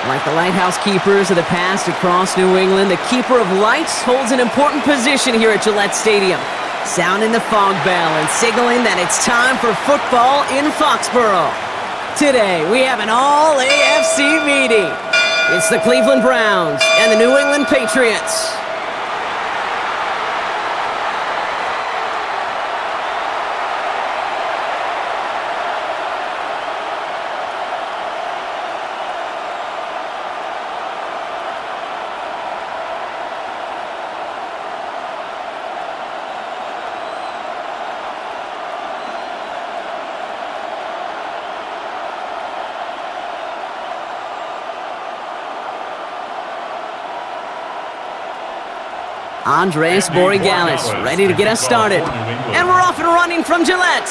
Like the lighthouse keepers of the past across New England, the keeper of lights holds an important position here at Gillette Stadium, sounding the fog bell and signaling that it's time for football in Foxborough. Today, we have an all-AFC meeting. It's the Cleveland Browns and the New England Patriots. Andres Borregales ready to get us started. And we're off and running from Gillette.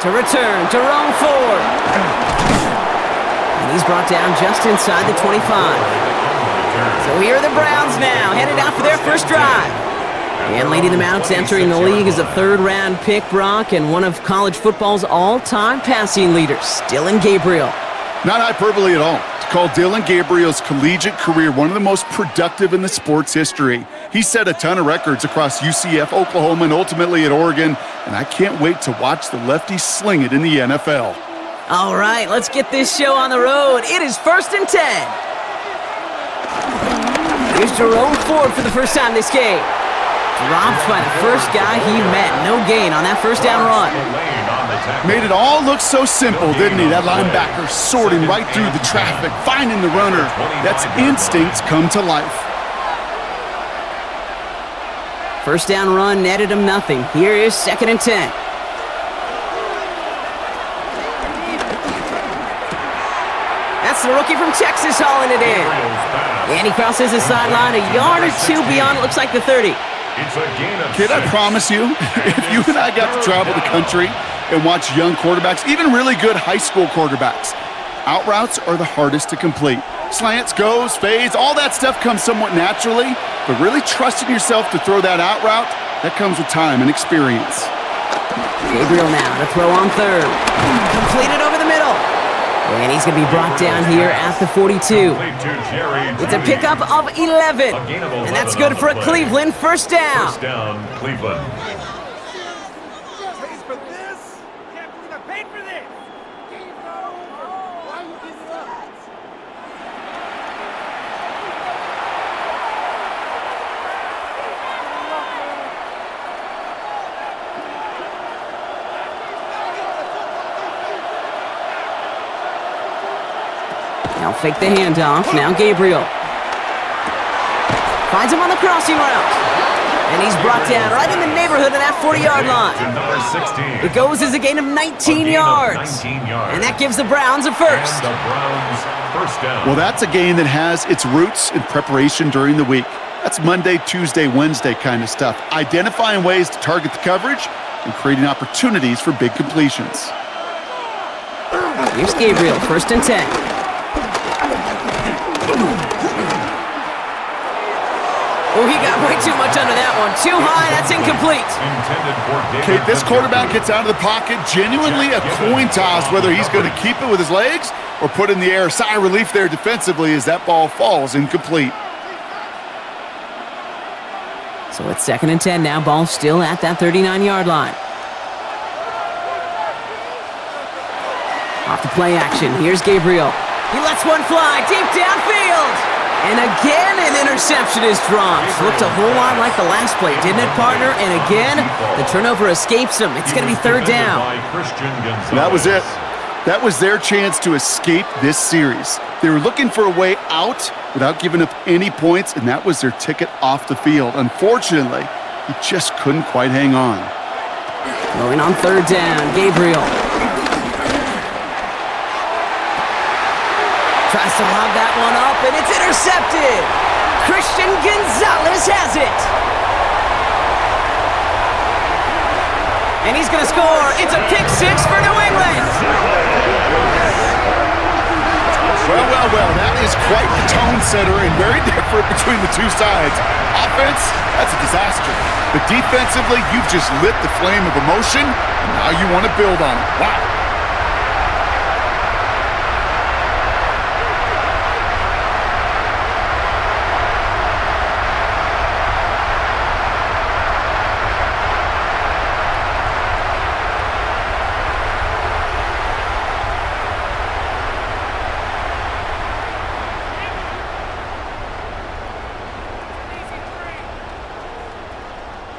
To return, Jerome Ford. And he's brought down just inside the 25. So here are the Browns now, headed out for their first drive. And leading them out, entering the league is a third-round pick, Brock, and one of college football's all-time passing leaders, Dillon Gabriel. Not hyperbole at all. To call Dillon Gabriel's collegiate career one of the most productive in the sport's history. He set a ton of records across UCF, Oklahoma, and ultimately at Oregon, and I can't wait to watch the lefty sling it in the NFL. All right, let's get this show on the road. It is 1st and 10. Here's Jerome Ford for the first time this game. Dropped by the first guy he met. No gain on that first down run. Made it all look so simple, didn't he? That linebacker sorting right through the traffic, finding the runner. That's instincts come to life. First down run netted him nothing. Here is 2nd and 10. That's the rookie from Texas hauling it in. And he crosses the sideline a yard or two beyond, it looks like the 30. Kid, I promise you, if you and I got to travel the country and watch young quarterbacks, even really good high school quarterbacks, out routes are the hardest to complete. Slants, goes, fades, all that stuff comes somewhat naturally, but really trusting yourself to throw that out route, that comes with time and experience. Gabriel now to throw on third. Completed over the middle. And he's going to be brought down here at the 42. It's a pickup of 11. And that's good for a Cleveland first down. First down, Cleveland. Now fake the handoff. Now Gabriel. Finds him on the crossing route. And he's brought down right in the neighborhood of that 40-yard line. It goes as a gain of 19 yards. And that gives the Browns a first. Well, that's a game that has its roots in preparation during the week. That's Monday, Tuesday, Wednesday kind of stuff. Identifying ways to target the coverage and creating opportunities for big completions. Here's Gabriel, 1st and 10. Oh, he got way too much under that one. Too high, that's incomplete. Okay, this quarterback gets out of the pocket, genuinely a coin toss whether he's going to keep it with his legs or put in the air. Sigh of relief there defensively as that ball falls incomplete. So it's 2nd and 10 now. Ball still at that 39-yard line. Off the play action. Here's Gabriel. He lets one fly deep downfield. And again, an interception is dropped. Looked a whole lot like the last play, didn't it, partner? And again, the turnover escapes him. It's going to be 3rd down. That was it. That was their chance to escape this series. They were looking for a way out without giving up any points, and that was their ticket off the field. Unfortunately, he just couldn't quite hang on. Going on 3rd down, Gabriel. Tries to lob that one up, and it's intercepted. Christian Gonzalez has it. And he's going to score. It's a pick 6 for New England. Well, that is quite the tone setter and very different between the two sides. Offense, that's a disaster. But defensively, you've just lit the flame of emotion, and now you want to build on it. Wow.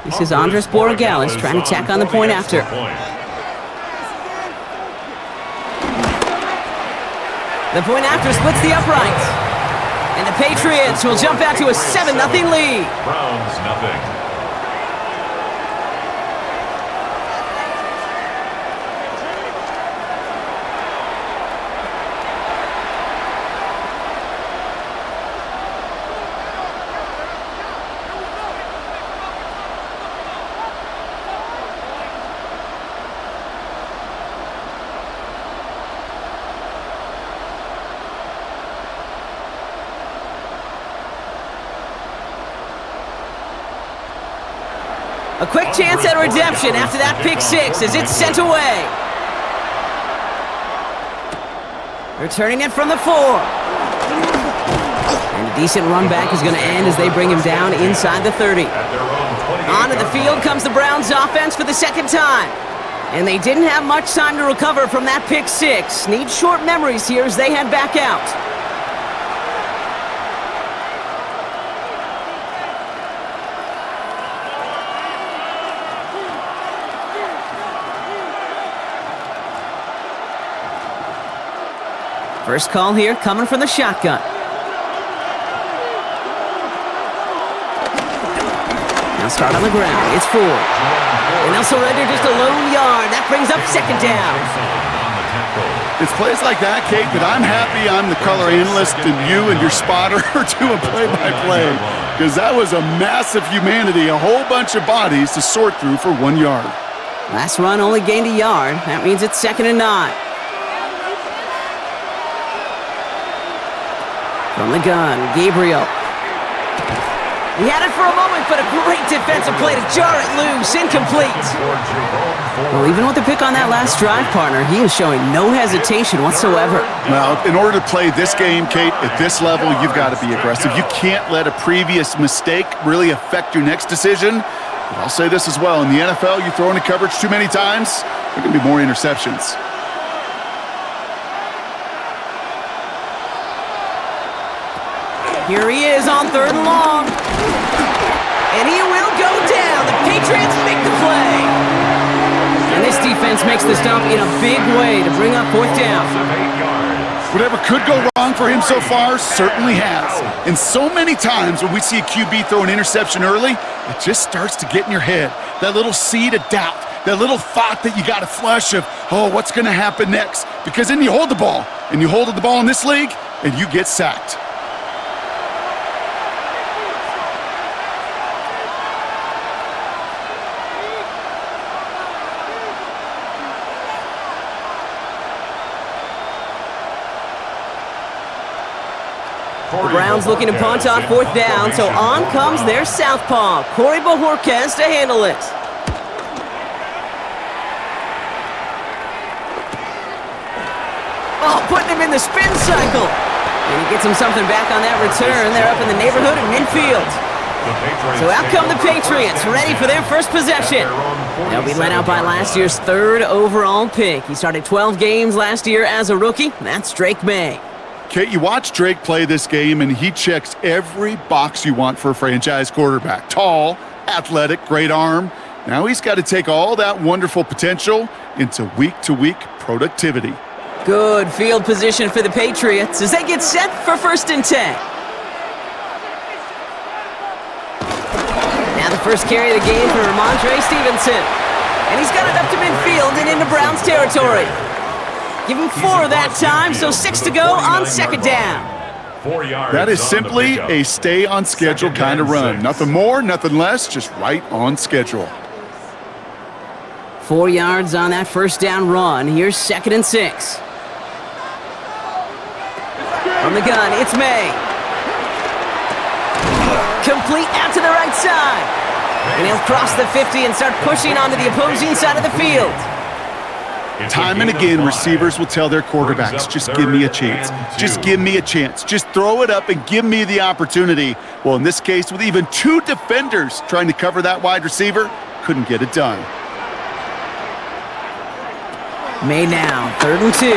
This is Andres Borregales trying to tack on the point after. The point after splits the uprights. And the Patriots will jump out to a 7-0 lead. Browns, nothing. A quick chance at redemption after that pick six as it's sent away. Returning it from the 4. And a decent run back is going to end as they bring him down inside the 30. Onto the field comes the Browns offense for the second time. And they didn't have much time to recover from that pick six. Need short memories here as they head back out. First call here coming from the shotgun. Now start on the ground. It's 4. And they'll surrender just a lone yard. That brings up second down. It's plays like that, Kate, that I'm happy I'm the color analyst and you and your spotter are doing play-by-play. Because that was a massive humanity, a whole bunch of bodies to sort through for 1 yard. Last run only gained a yard. That means it's 2nd and 9. From the gun, Gabriel. He had it for a moment, but a great defensive play to jar it loose. Incomplete. Well, even with the pick on that last drive, partner, he is showing no hesitation whatsoever. Well, in order to play this game, Kate, at this level, you've got to be aggressive. You can't let a previous mistake really affect your next decision. But I'll say this as well. In the NFL, you throw into coverage too many times, there can be more interceptions. Here he is on 3rd and long. And he will go down. The Patriots make the play. And this defense makes the stop in a big way to bring up 4th down. Whatever could go wrong for him so far certainly has. And so many times when we see a QB throw an interception early, it just starts to get in your head. That little seed of doubt, that little thought that you got to flush of, oh, what's going to happen next? Because then you hold the ball, and you hold the ball in this league, and you get sacked. The Browns looking to punt on 4th down, so on comes their southpaw, Corey Bojorquez, to handle it. Oh, putting him in the spin cycle. And he gets him something back on that return. They're up in the neighborhood of midfield. So out come the Patriots, ready for their first possession. They'll be led out by last year's 3rd overall pick. He started 12 games last year as a rookie. That's Drake May. Kate, you watch Drake play this game, and he checks every box you want for a franchise quarterback. Tall, athletic, great arm. Now he's got to take all that wonderful potential into week-to-week productivity. Good field position for the Patriots as they get set for 1st and 10. Now the first carry of the game for Ramondre Stevenson. And he's got it up to midfield and into Browns territory. Give him 4 that time, so 6 to go on 2nd down. That is simply a stay-on-schedule kind of run. Nothing more, nothing less, just right on schedule. 4 yards on that 1st down run. Here's 2nd and 6. From the gun, it's May. Complete out to the right side. And he'll cross the 50 and start pushing onto the opposing side of the field. Time and again, receivers will tell their quarterbacks, just give me a chance. Just give me a chance. Just throw it up and give me the opportunity. Well, in this case, with even 2 defenders trying to cover that wide receiver, couldn't get it done. May now, 3rd and 2.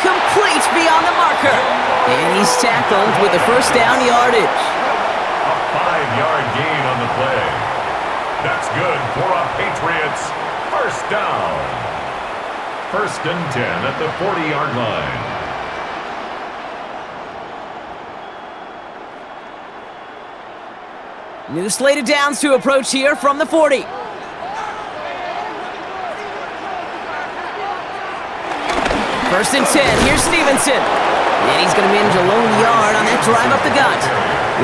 Complete beyond the marker. And he's tackled with the 1st down yardage. A 5-yard gain on the play. That's good for a Patriots first down. 1st and 10 at the 40-yard line. New slate of downs to approach here from the 40. First and 10. Here's Stevenson. And he's going to manage a lone yard on that drive up the gut.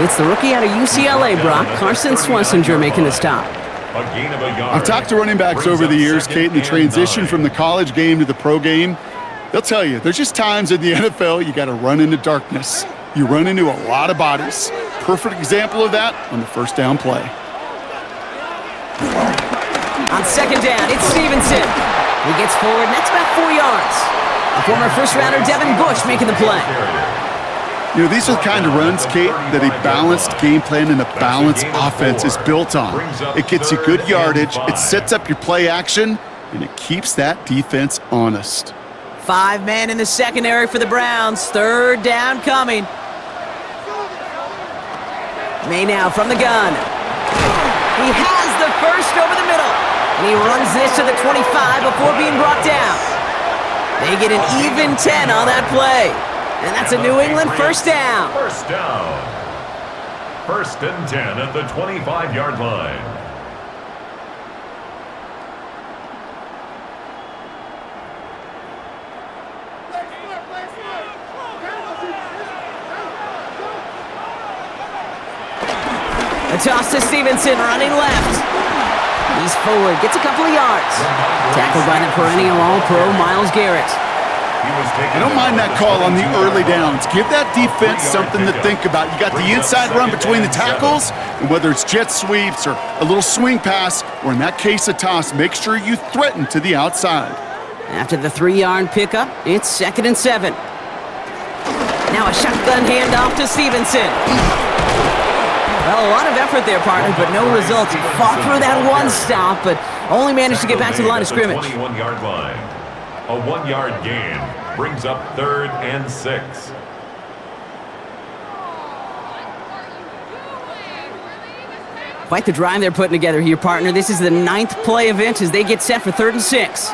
It's the rookie out of UCLA, Brock. Carson Schlesinger making the stop. I've talked to running backs over the years, Kate, and the transition from the college game to the pro game. They'll tell you, there's just times in the NFL you got to run into darkness. You run into a lot of bodies. Perfect example of that on the first down play. On second down, it's Stevenson. He gets forward, and that's about 4 yards. The former first-rounder Devin Bush making the play. You know, these are the kind of runs, Kate, that a balanced game plan and a balanced offense is built on. It gets you good yardage, it sets up your play action, and it keeps that defense honest. 5 men in the secondary for the Browns. Third down coming. May now from the gun. He has the first over the middle. And he runs this to the 25 before being brought down. They get an even 10 on that play. And that's a New England first down. First down. 1st and 10 at the 25-yard line. A toss to Stevenson, running left. He's forward, gets a couple of yards. Tackled by the perennial All-Pro Myles Garrett. I don't mind that call on the early downs. Give that defense something to think about. You got the inside run between the tackles, and whether it's jet sweeps or a little swing pass, or in that case a toss, make sure you threaten to the outside. After the 3-yard pickup, it's 2nd and 7. Now a shotgun handoff to Stevenson. Well, a lot of effort there, partner, but no results. He fought through that one stop, but only managed to get back to the line of scrimmage. 21-yard line. A 1-yard gain brings up 3rd and 6. Quite the drive they're putting together here, partner. This is the 9th play event as they get set for 3rd and 6.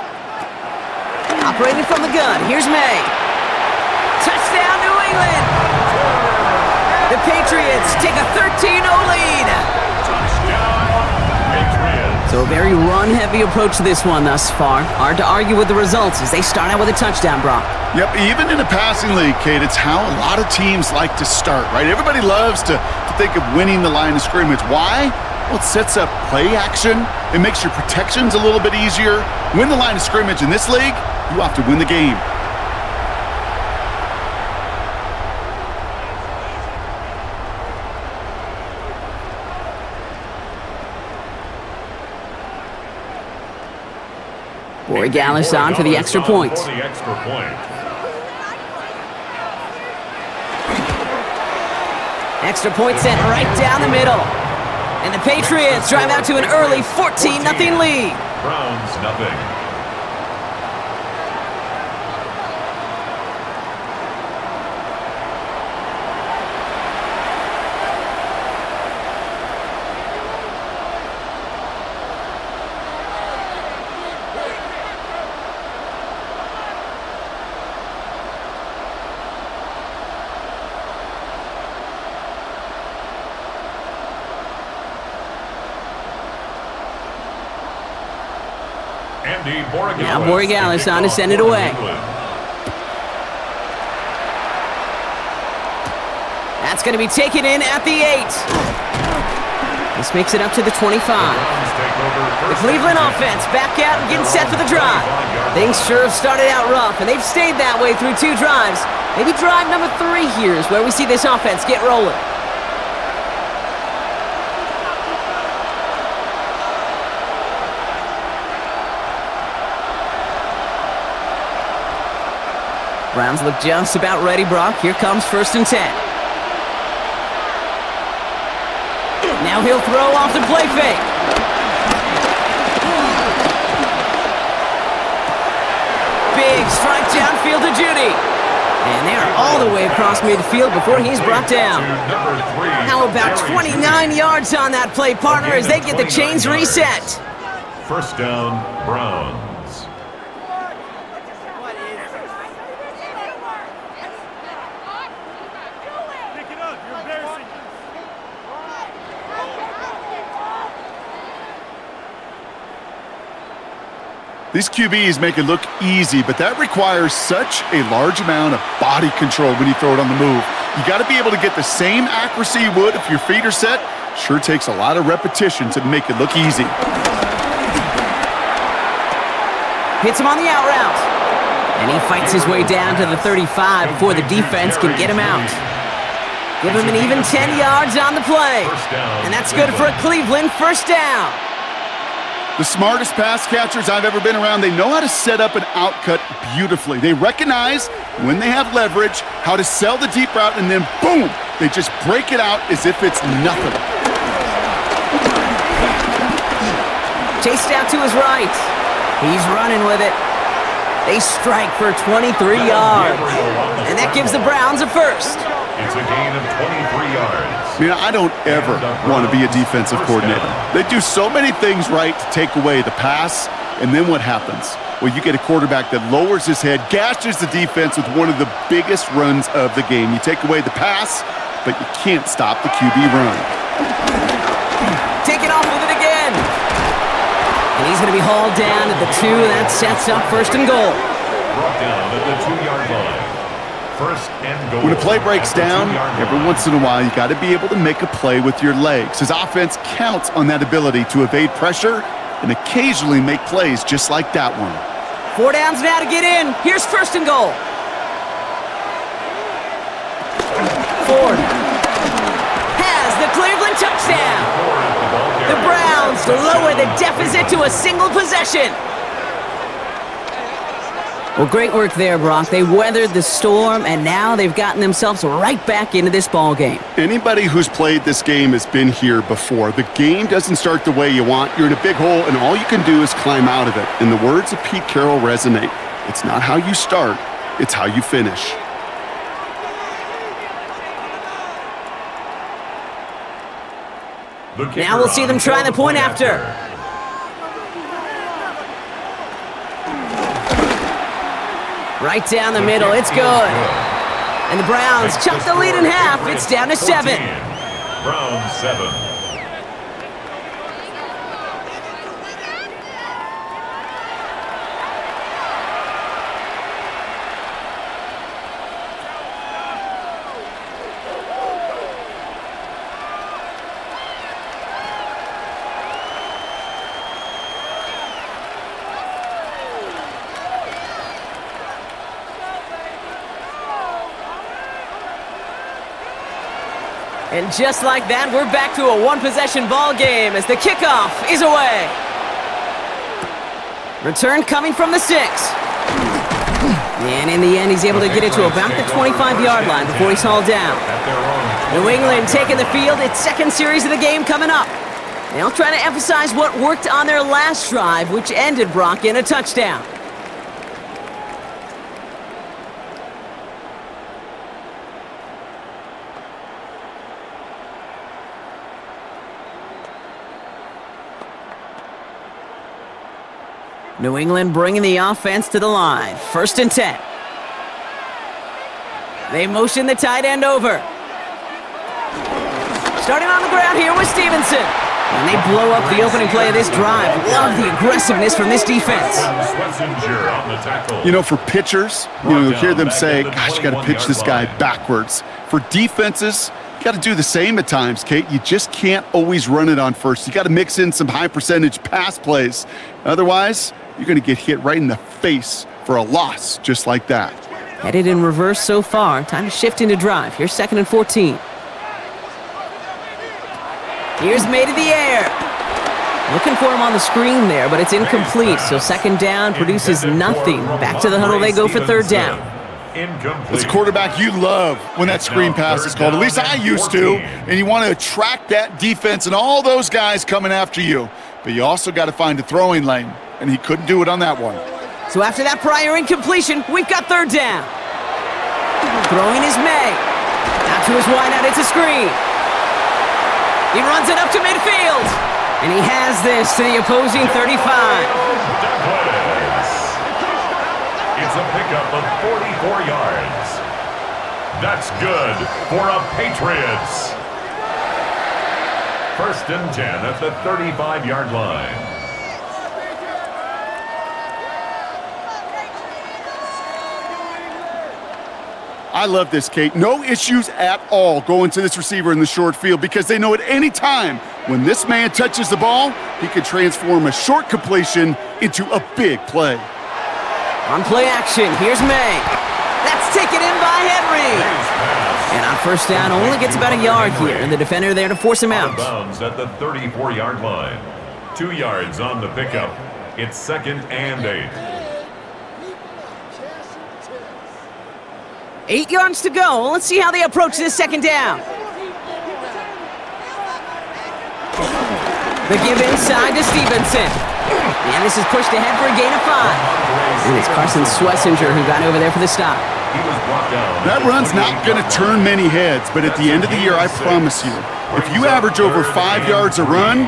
Operating from the gun, here's May. Touchdown, New England! The Patriots take a 13-0 lead. So a very run-heavy approach to this one thus far. Hard to argue with the results as they start out with a touchdown, Brock. Yep, even in a passing league, Kate, it's how a lot of teams like to start, right? Everybody loves to think of winning the line of scrimmage. Why? Well, it sets up play action. It makes your protections a little bit easier. Win the line of scrimmage in this league, you have to win the game. Borregales on for the extra point. Extra point sent right down the middle. And the Patriots drive out to an early 14-0 lead. Browns nothing. Now Borregales on to send it away. That's going to be taken in at the 8. This makes it up to the 25. The Cleveland offense back out and getting set for the drive. Things sure have started out rough, and they've stayed that way through 2 drives. Maybe drive number 3 here is where we see this offense get rolling. Browns look just about ready, Brock. Here comes 1st and 10. Now he'll throw off the play fake. Big strike downfield to Judy. And they're all the way across midfield before he's brought down. How about 29 yards on that play, partner, as they get the chains reset? First down, Browns. These QBs make it look easy, but that requires such a large amount of body control when you throw it on the move. You got to be able to get the same accuracy you would if your feet are set. Sure takes a lot of repetition to make it look easy. Hits him on the out route. And he fights his way down to the 35 before the defense can get him out. Give him an even 10 yards on the play. And that's good for a Cleveland first down. The smartest pass catchers I've ever been around, they know how to set up an outcut beautifully. They recognize when they have leverage, how to sell the deep route, and then boom, they just break it out as if it's nothing. Chased out to his right. He's running with it. They strike for 23 yards. And that gives the Browns a first. It's a gain of 23 yards. I don't ever want to be a defensive coordinator. They do so many things right to take away the pass, and then what happens? Well, you get a quarterback that lowers his head, gashes the defense with one of the biggest runs of the game. You take away the pass, but you can't stop the QB run. Taking off with it again. And he's going to be hauled down at the 2. That sets up first and goal. Brought down at the 2-yard line. First and goal. When a play breaks down, every once in a while, you got to be able to make a play with your legs. His offense counts on that ability to evade pressure and occasionally make plays just like that one. 4 downs now to get in. Here's first and goal. Ford has the Cleveland touchdown. The Browns lower the deficit to a single possession. Well, great work there, Brock. They weathered the storm, and now they've gotten themselves right back into this ball game. Anybody who's played this game has been here before. The game doesn't start the way you want. You're in a big hole, and all you can do is climb out of it. And the words of Pete Carroll resonate. It's not how you start, it's how you finish. Now we'll see them try the point after. Right down the middle, it's good. And the Browns chop the lead in half. It's down to 7. Browns 7. And just like that, we're back to a one-possession ball game as the kickoff is away. Return coming from the 6. And in the end, he's able to get it to about the 25-yard line before he's hauled down. New England taking the field. Its second series of the game coming up. They'll try to emphasize what worked on their last drive, which ended, Brock, in a touchdown. New England bringing the offense to the line. First and 10. They motion the tight end over. Starting on the ground here with Stevenson. And they blow up the opening play of this drive. Love the aggressiveness from this defense. For pitchers, you hear them say, gosh, you got to pitch this guy backwards. For defenses, you got to do the same at times, Kate. You just can't always run it on first. You got to mix in some high percentage pass plays. Otherwise, you're going to get hit right in the face for a loss just like that. Headed in reverse so far. Time to shift into drive. Here's 2nd and 14. Here's made in the air. Looking for him on the screen there, but it's incomplete. So 2nd down produces nothing. Back to the huddle they go for 3rd down. As a quarterback, you love when that screen pass is called. At least I used to. And you want to attract that defense and all those guys coming after you. But you also got to find a throwing lane. And he couldn't do it on that one. So after that prior incompletion, we've got 3rd down. Throwing is May. Out to his wideout, it's a screen. He runs it up to midfield. And he has this to the opposing 35. It's a pickup of 44 yards. That's good for a Patriots. 1st and 10 at the 35-yard line. I love this, Kate. No issues at all going to this receiver in the short field because they know at any time when this man touches the ball, he can transform a short completion into a big play. On play action, here's May. That's taken in by Henry. And on 1st down, only gets about a yard here, and the defender there to force him out. Out of bounds at the 34-yard line. 2 yards on the pickup. It's 2nd and 8. 8 yards to go. Let's see how they approach this 2nd down. The give inside to Stevenson. And this is pushed ahead for a gain of 5. And it's Carson Swessinger who got over there for the stop. That run's not going to turn many heads, but at the end of the year, I promise you, if you average over 5 yards a run,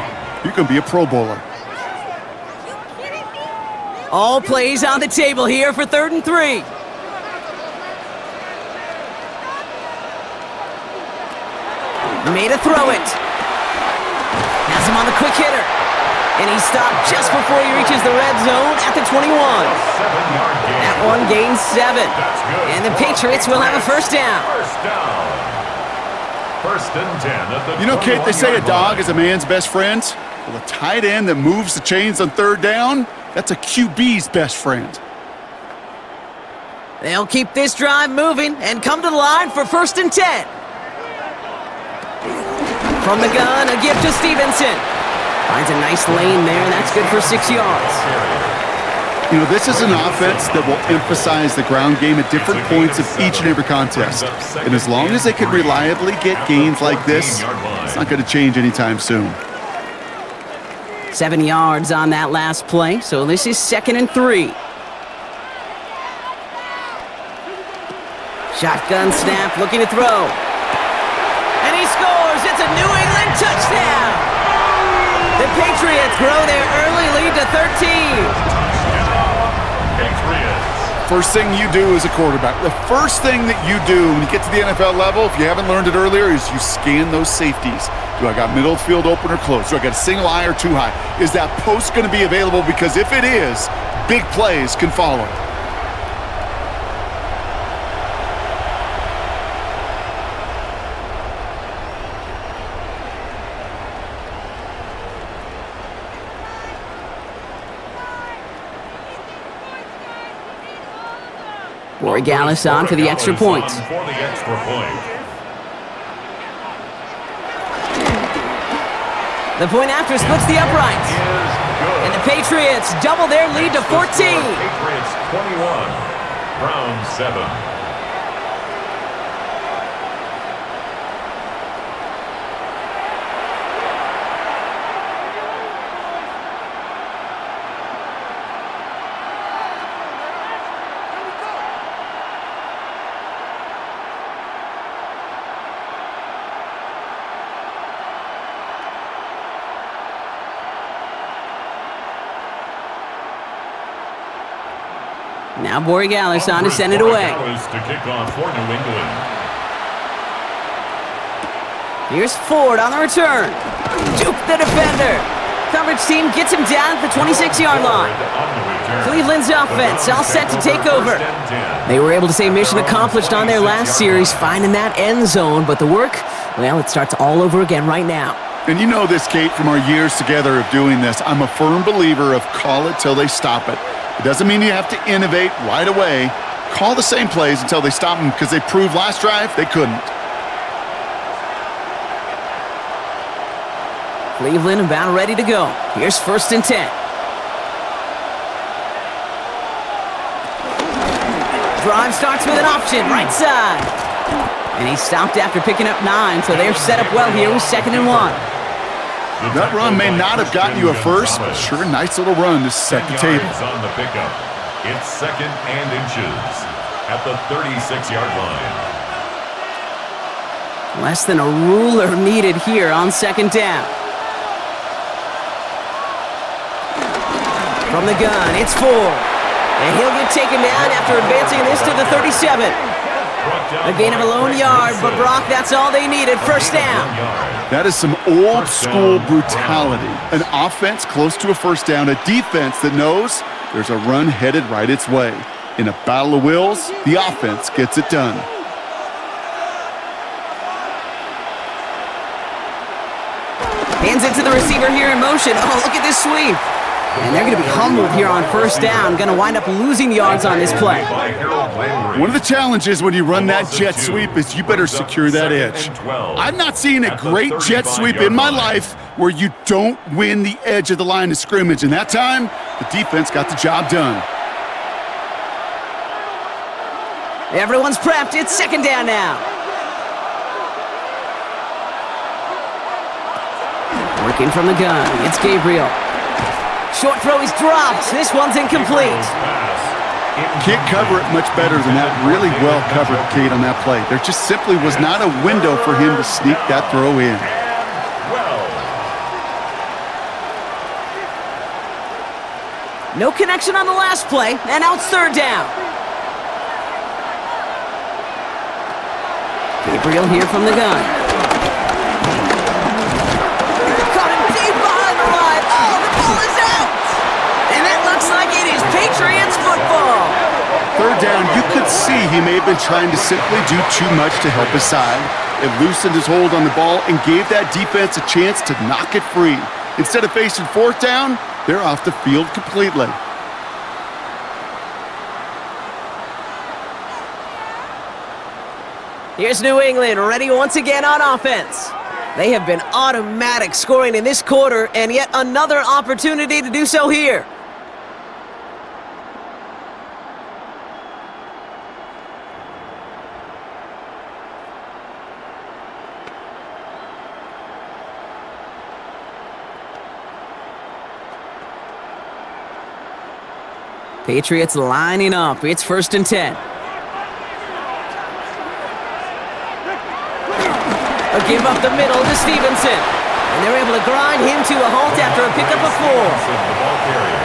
you can be a Pro Bowler. All plays on the table here for 3rd and 3. Made a throw it. Has him on the quick hitter. And he stopped just before he reaches the red zone at the 21. That one gains 7. And the Patriots will have a 1st down. 1st and 10 at the 21-yard line. You know, Kate, they say a dog is a man's best friend. Well, a tight end that moves the chains on 3rd down, that's a QB's best friend. They'll keep this drive moving and come to the line for 1st and 10. From the gun, a gift to Stevenson. Finds a nice lane there, and that's good for 6 yards. You know, this is an offense that will emphasize the ground game at different points of each and every contest. And as long as they can reliably get gains like this, it's not going to change anytime soon. 7 yards on that last play, so this is 2nd and 3. Shotgun snap, looking to throw. And he scores! It's a New England touchdown! The Patriots grow their early lead to 13. First thing you do as a quarterback, the first thing that you do when you get to the NFL level, if you haven't learned it earlier, is you scan those safeties. Do I got middle field open or close? Do I got a single high or two high? Is that post going to be available? Because if it is, big plays can follow. Borregales on for the extra point. The point after splits the uprights. And the Patriots double their lead to 14. Patriots 21, Browns 7. Now Borregales on to send it away. To kick off for New England. Here's Ford on the return. Juke the defender. Coverage team gets him down at the 26-yard line. Cleveland's offense all set to take over. They were able to say mission accomplished on their last series, finding that end zone, but the work, well, it starts all over again right now. And you know this, Kate, from our years together of doing this. I'm a firm believer of call it till they stop it. It doesn't mean you have to innovate right away. Call the same plays until they stop them because they proved last drive they couldn't. Cleveland about ready to go. Here's 1st and 10. Drive starts with an option, right side. And he stopped after picking up 9, so they're set up well here with 2nd and 1. That run may not have gotten you a first, but sure, nice little run to set the table. On the pickup. It's 2nd and inches at the 36-yard line. Less than a ruler needed here on second down. From the gun, it's Ford. And he'll get taken down after advancing this to the 37. A gain of a lone yard, but Brock, that's all they needed. First down. That is some old school brutality. An offense close to a first down, a defense that knows there's a run headed right its way. In a battle of wills, the offense gets it done. Hands it to the receiver here in motion. Oh, look at this sweep. And they're going to be humbled here on first down. Going to wind up losing yards on this play. One of the challenges when you run that jet sweep is you better secure that edge. I've not seen a great jet sweep in my life where you don't win the edge of the line of scrimmage. And that time, the defense got the job done. Everyone's prepped. It's second down now. Working from the gun. It's Gabriel. Short throw is dropped. This one's incomplete. Can't cover it much better than that. Really well covered, Kate, on that play. There just simply was not a window for him to sneak that throw in. No connection on the last play, and now it's third down. Gabriel here from the gun. Caught him deep behind the line. Oh, the ball is out! And it looks like it is Patriots football. Third down, you could see he may have been trying to simply do too much to help his side. It loosened his hold on the ball and gave that defense a chance to knock it free. Instead of facing fourth down, they're off the field completely. Here's New England, ready once again on offense. They have been automatic scoring in this quarter, and yet another opportunity to do so here. Patriots lining up. It's 1st and 10. A give up the middle to Stevenson. And they're able to grind him to a halt after a pickup of 4.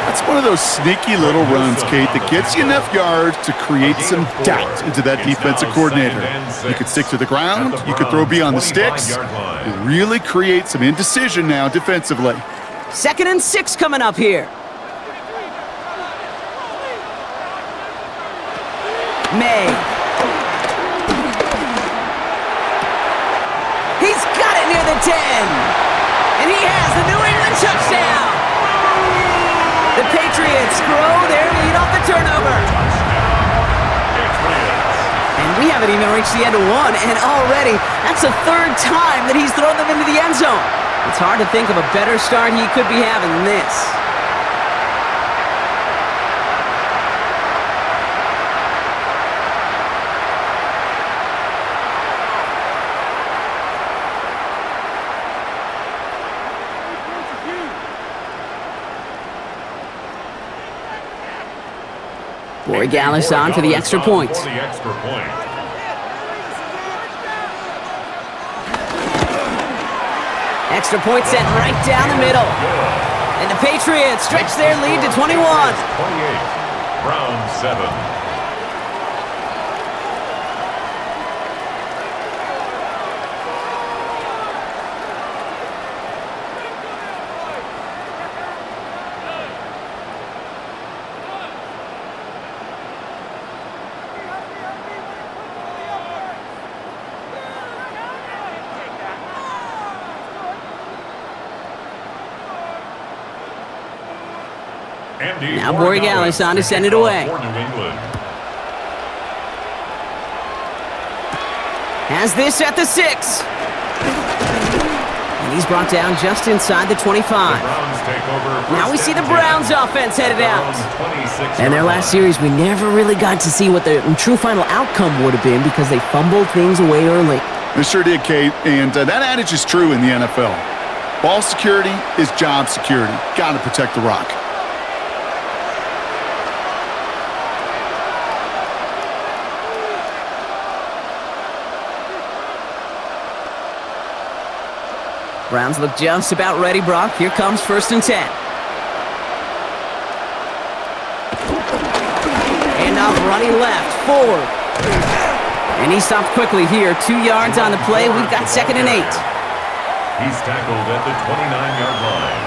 That's one of those sneaky little runs, Kate, that gets you enough yards to create some doubt into that defensive coordinator. You could stick to the ground, you could throw beyond the sticks, and really create some indecision now defensively. 2nd and 6 coming up here. May. He's got it near the 10. And he has the New England touchdown. The Patriots grow their lead off the turnover. And we haven't even reached the end of one, and already that's the 3rd time that he's thrown them into the end zone. It's hard to think of a better start he could be having than this. Boy Gallis on for the extra point. Extra point sent right down the middle. And the Patriots stretch their lead to 21. 28, round 7. Now Borregales on to send it away. Has this at the 6. And he's brought down just inside the 25. Now we see the Browns offense headed out. And their last series, we never really got to see what the true final outcome would have been because they fumbled things away early. They sure did, Kate, and that adage is true in the NFL. Ball security is job security. Got to protect the rock. Browns look just about ready, Brock. Here comes 1st and 10. Handoff running left, forward. And he stopped quickly here. 2 yards on the play. We've got 2nd and 8. He's tackled at the 29-yard line.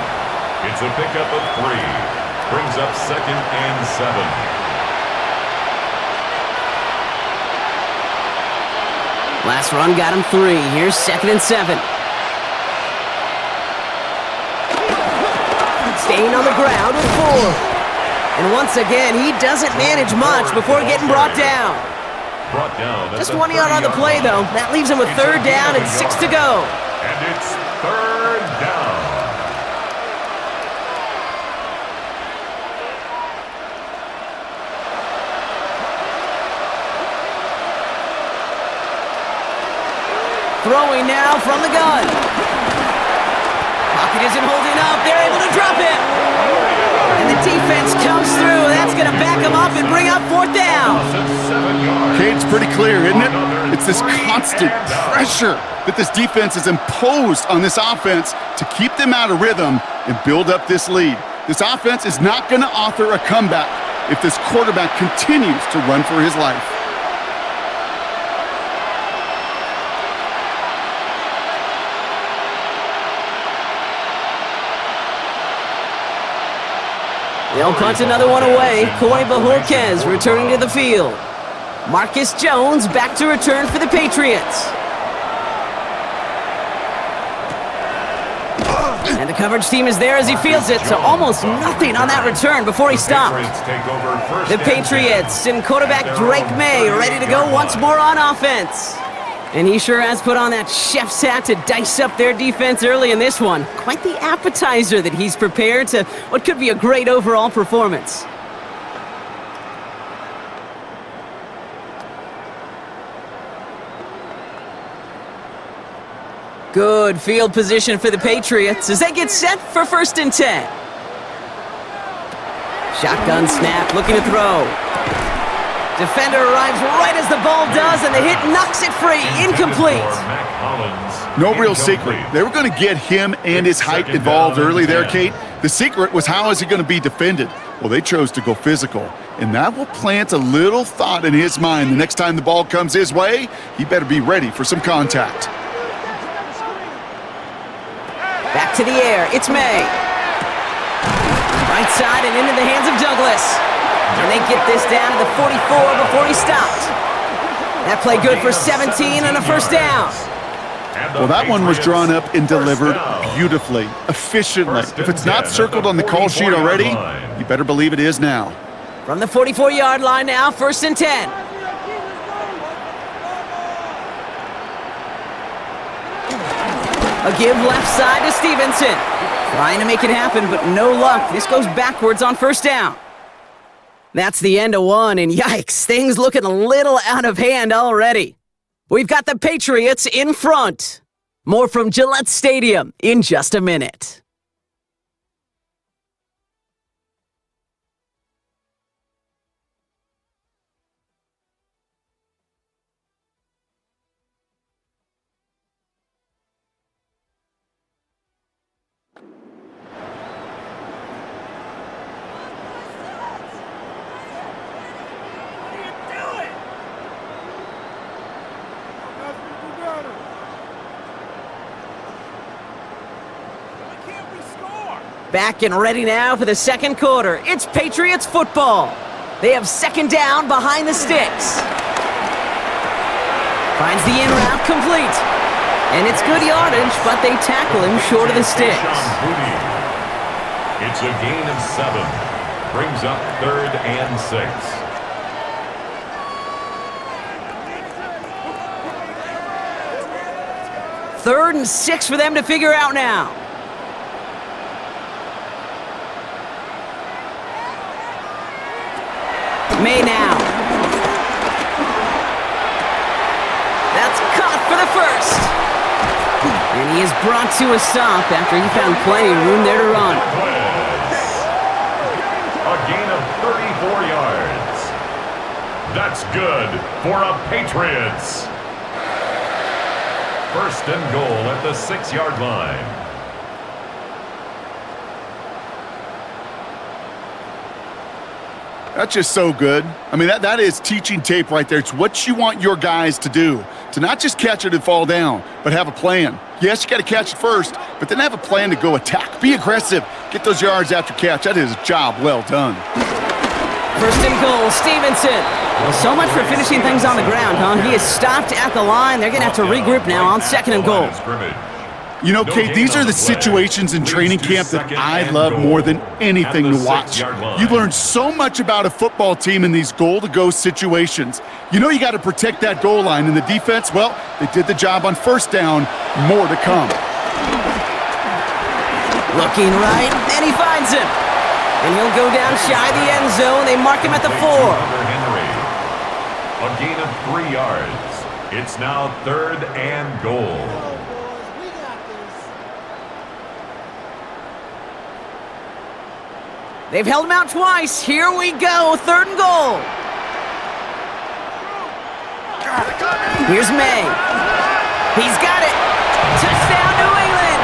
It's a pickup of 3. Brings up 2nd and 7. Last run got him 3. Here's 2nd and 7. Staying on the ground with 4. And once again, he doesn't manage much before getting brought down. Just 1 yard on the play, though. That leaves him with 3rd down and 6 to go. And it's 3rd down. Throwing now from the gun. Pocket isn't holding up. They're able to drop it. And the defense comes through. That's going to back him up and bring up 4th down. Okay, it's pretty clear, isn't it? It's this constant pressure that this defense has imposed on this offense to keep them out of rhythm and build up this lead. This offense is not going to author a comeback if this quarterback continues to run for his life. They'll punch another one away. Coy Bajorquez returning to the field. Marcus Jones back to return for the Patriots. And the coverage team is there as he fields it, so almost nothing on that return before he stopped. The Patriots and quarterback Drake May ready to go once more on offense. And he sure has put on that chef's hat to dice up their defense early in this one. Quite the appetizer that he's prepared to what could be a great overall performance. Good field position for the Patriots as they get set for 1st and 10. Shotgun snap, looking to throw. Defender arrives right as the ball does, and the hit knocks it free. Incomplete. No real secret. They were going to get him and his height involved early there, Kate. The secret was how is he going to be defended? Well, they chose to go physical, and that will plant a little thought in his mind. The next time the ball comes his way, he better be ready for some contact. Back to the air. It's May. Right side and into the hands of Douglas. And they get this down to the 44 before he stopped. That play good for 17 and a 1st down. Well, that one was drawn up and delivered beautifully, efficiently. If it's not circled on the call sheet already, you better believe it is now. From the 44-yard line now, 1st and 10. A give left side to Stevenson. Trying to make it happen, but no luck. This goes backwards on 1st down. That's the end of one, and yikes, things looking a little out of hand already. We've got the Patriots in front. More from Gillette Stadium in just a minute. Back and ready now for the 2nd quarter. It's Patriots football. They have 2nd down behind the sticks. Finds the in route complete. And it's good yardage, but they tackle him short of the sticks. It's a gain of 7. Brings up 3rd and 6. Third and 6 for them to figure out now. May now. That's caught for the 1st. And he is brought to a stop after he found plenty of room there to run. A gain of 34 yards. That's good for a Patriots. First and goal at the 6-yard line. That's just so good. I mean, that is teaching tape right there. It's what you want your guys to do. To not just catch it and fall down, but have a plan. Yes, you got to catch it first, but then have a plan to go attack. Be aggressive. Get those yards after catch. That is a job well done. First and goal, Stevenson. Well, so much for finishing things on the ground, huh? He is stopped at the line. They're going to have to regroup now on second and goal. You know, Kate, these are the situations in training camp that I love more than anything to watch. You learn so much about a football team in these goal-to-go situations. You know you got to protect that goal line, and the defense, well, they did the job on first down. More to come. Looking right, and he finds him. And he'll go down shy of the end zone. They mark him at the 4. A gain of 3 yards. It's now 3rd and goal. They've held him out twice. Here we go, 3rd and goal. Here's May. He's got it. Touchdown, New England.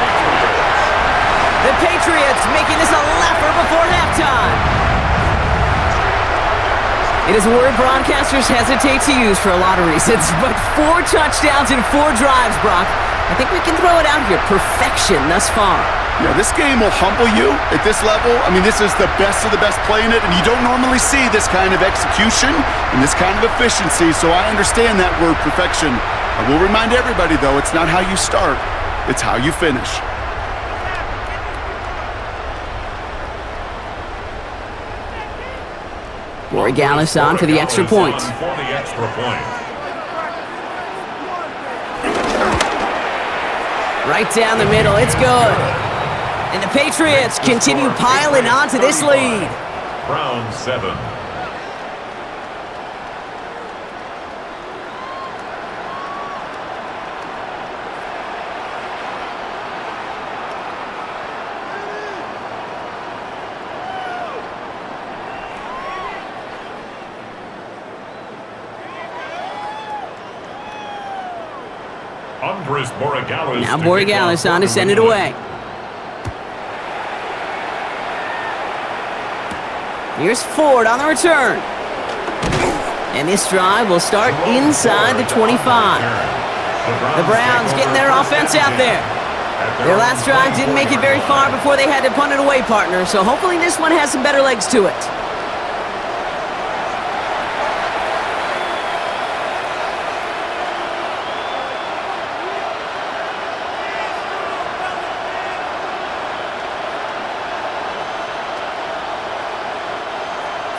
The Patriots making this a laugher before halftime. It is a word broadcasters hesitate to use for a lot of reasons, but 4 touchdowns in 4 drives, Brock. I think we can throw it out here. Perfection thus far. Yeah, this game will humble you at this level. I mean, this is the best of the best playing it, and you don't normally see this kind of execution and this kind of efficiency, so I understand that word perfection. I will remind everybody, though, it's not how you start, it's how you finish. Borregales on for the extra point. Right down the middle, it's good. And the Patriots continue piling onto this lead. Round 7. Now Borregales on to send it away. Here's Ford on the return. And this drive will start inside the 25. The Browns getting their offense out there. Their last drive didn't make it very far before they had to punt it away, partner, so hopefully this one has some better legs to it.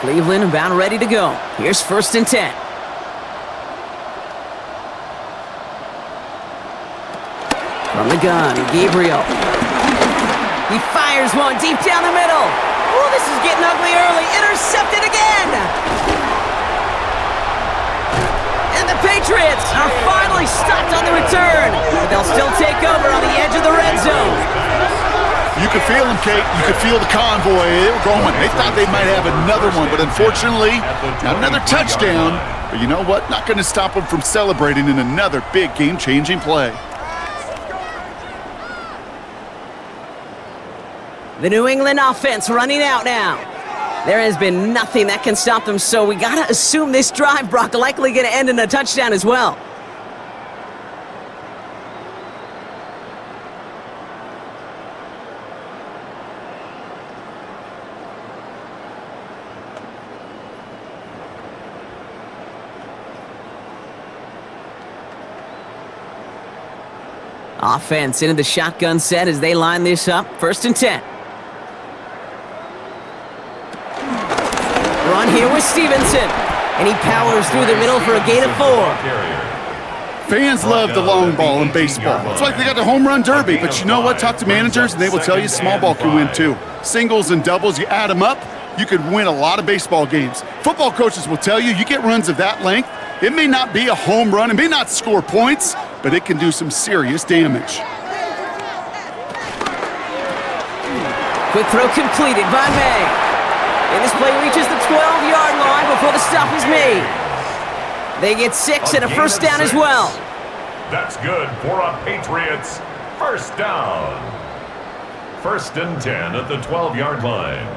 Cleveland about ready to go. Here's 1st and 10. From the gun, Gabriel. He fires one deep down the middle. Oh, this is getting ugly early. Intercepted again. And the Patriots are finally stopped on the return. But they'll still take over on the edge of the red zone. You could feel them, Kate. You could feel the convoy. They were going. They thought they might have another one, but unfortunately, not another touchdown. But you know what? Not going to stop them from celebrating in another big game-changing play. The New England offense running out now. There has been nothing that can stop them, so we got to assume this drive, Brock, likely going to end in a touchdown as well. Offense into the shotgun set as they line this up. 1st and 10. Run here with Stevenson. And he powers through the middle for a gain of 4. Fans love the long ball in baseball. It's like they got the home run derby. But you know what? Talk to managers and they will tell you small ball can win too. Singles and doubles, you add them up, you could win a lot of baseball games. Football coaches will tell you, you get runs of that length, it may not be a home run, it may not score points, but it can do some serious damage. Quick throw completed by May. And this play reaches the 12-yard line before the stop is made. They get 6 and a 1st down as well. That's good for a Patriots first down. 1st and 10 at the 12-yard line.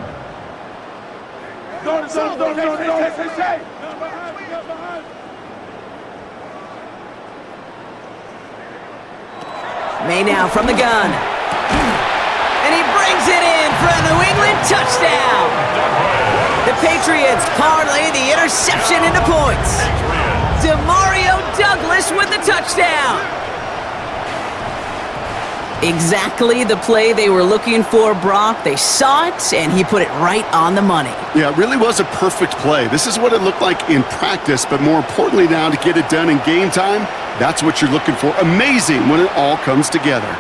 May now from the gun. And he brings it in for a New England touchdown. The Patriots parlay the interception into points. Demario Douglas with the touchdown. Exactly the play they were looking for, Brock. They saw it, and he put it right on the money. Yeah, it really was a perfect play. This is what it looked like in practice, but more importantly now to get it done in game time, that's what you're looking for. Amazing when it all comes together.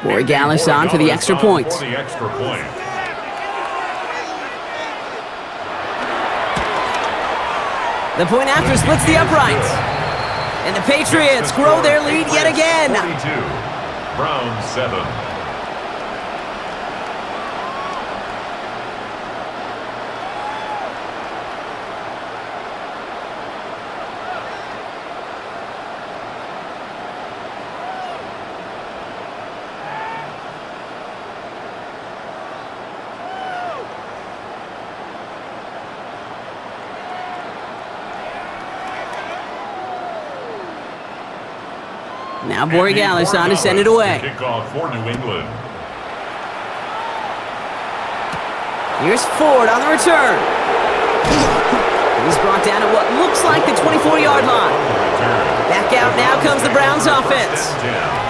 Corey Gallis on for the extra point. The point after splits the uprights. And the Patriots grow their lead yet again. 42, Browns 7. Now Borregales on to send it away. Kickoff for New England. Here's Ford on the return. He's brought down at what looks like the 24-yard line. Back out now comes the Browns offense.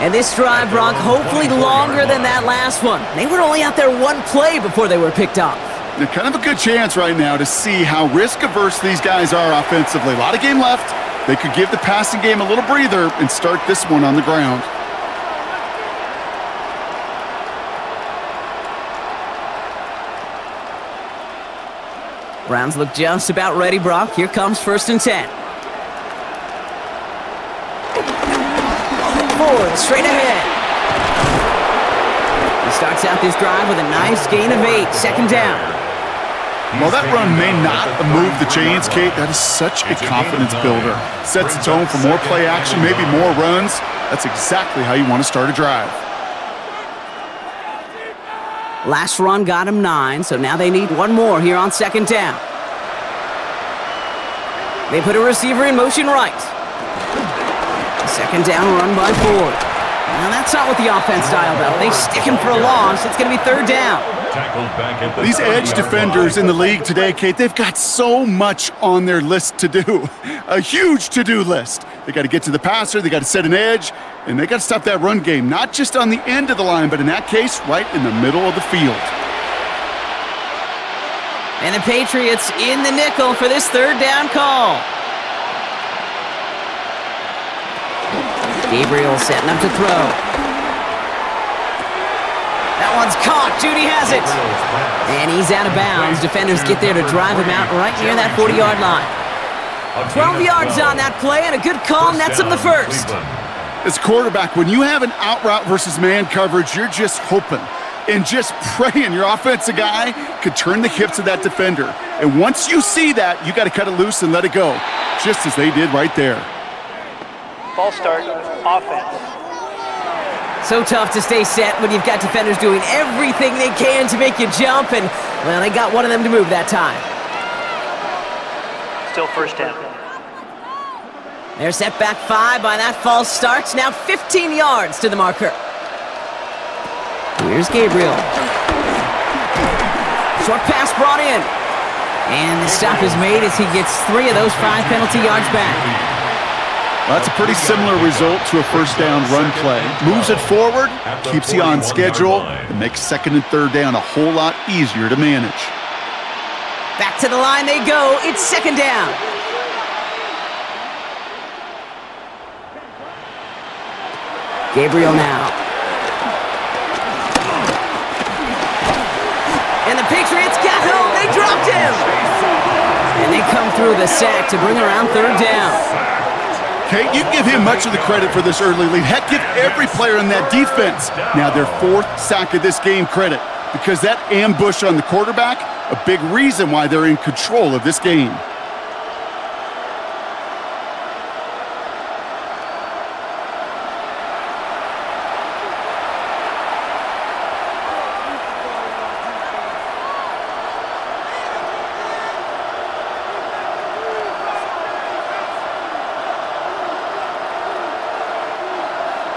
And this drive, Brock, hopefully longer than that last one. They were only out there one play before they were picked off. They're kind of a good chance right now to see how risk-averse these guys are offensively. A lot of game left. They could give the passing game a little breather and start this one on the ground. Browns look just about ready, Brock. Here comes 1st and 10. Ford straight ahead. He starts out this drive with a nice gain of 8. 2nd down. Well, that run may not move the chains, Kate. That is such a confidence builder. Sets the tone for more play action, maybe more runs. That's exactly how you want to start a drive. Last run got him 9, so now they need one more here on 2nd down. They put a receiver in motion right. 2nd down run by Ford. Now that's not what the offense dialed up. They stick him for a loss. It's going to be 3rd down. These edge defenders in the league today, Kate, they've got so much on their list to do. A huge to-do list. They got to get to the passer, they got to set an edge, and they got to stop that run game, not just on the end of the line, but in that case, right in the middle of the field. And the Patriots in the nickel for this 3rd down call. Gabriel setting up to throw. That one's caught. Judy has it. And he's out of bounds. Defenders get there to drive him out right near that 40-yard line. 12 yards on that play, and a good call nets him the first. As quarterback, when you have an out route versus man coverage, you're just hoping and just praying your offensive guy could turn the hips of that defender. And once you see that, you got to cut it loose and let it go, just as they did right there. False start, offense. So tough to stay set when you've got defenders doing everything they can to make you jump, and, well, they got one of them to move that time. Still 1st down. They're set back 5 by that false start. Now 15 yards to the marker. Here's Gabriel. Short pass brought in. And the stop is made as he gets 3 of those 5 penalty yards back. Well, that's a pretty similar result to a 1st down run play. Moves it forward, keeps you on schedule, and makes 2nd and 3rd down a whole lot easier to manage. Back to the line they go. It's 2nd down. Gabriel now. And the Patriots got home. They dropped him. And they come through the sack to bring around 3rd down. Kate, you give him much of the credit for this early lead. Heck, give every player in that defense now their 4th sack of this game credit. because that ambush on the quarterback, a big reason why they're in control of this game.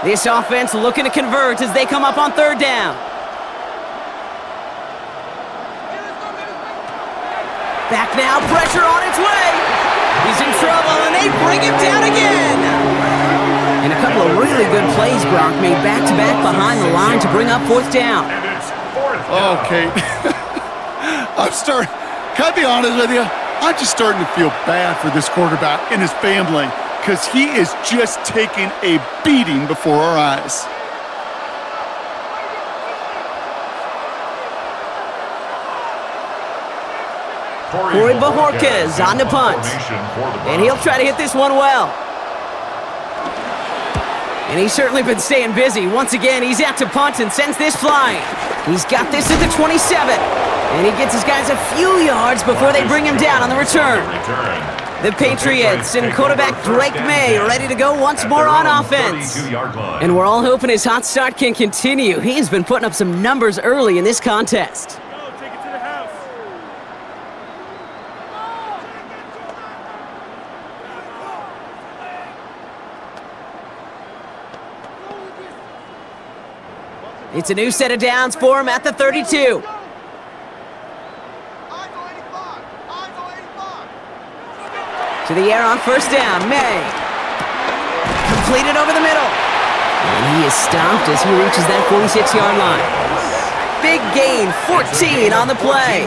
This offense looking to convert as they come up on third down. Back now, pressure on its way. He's in trouble, and they bring him down again. And a couple of really good plays, Brock, made back-to-back behind the line to bring up fourth down. And it's fourth down. Okay. Can I be honest with you? I'm just starting to feel bad for this quarterback and his family, because he is just taking a beating before our eyes. Corey Bajorquez on the punt. And he'll try to hit this one well. And he's certainly been staying busy. Once again, he's out to punt and sends this flying. He's got this at the 27. And he gets his guys a few yards before they bring him down on the return. The Patriots and quarterback Drake May ready to go once more on offense. And we're all hoping his hot start can continue. He's been putting up some numbers early in this contest. It's a new set of downs for him at the 32. To the air on first down, May. Completed over the middle. And he is stopped as he reaches that 46-yard line. Big gain, 14 on the play.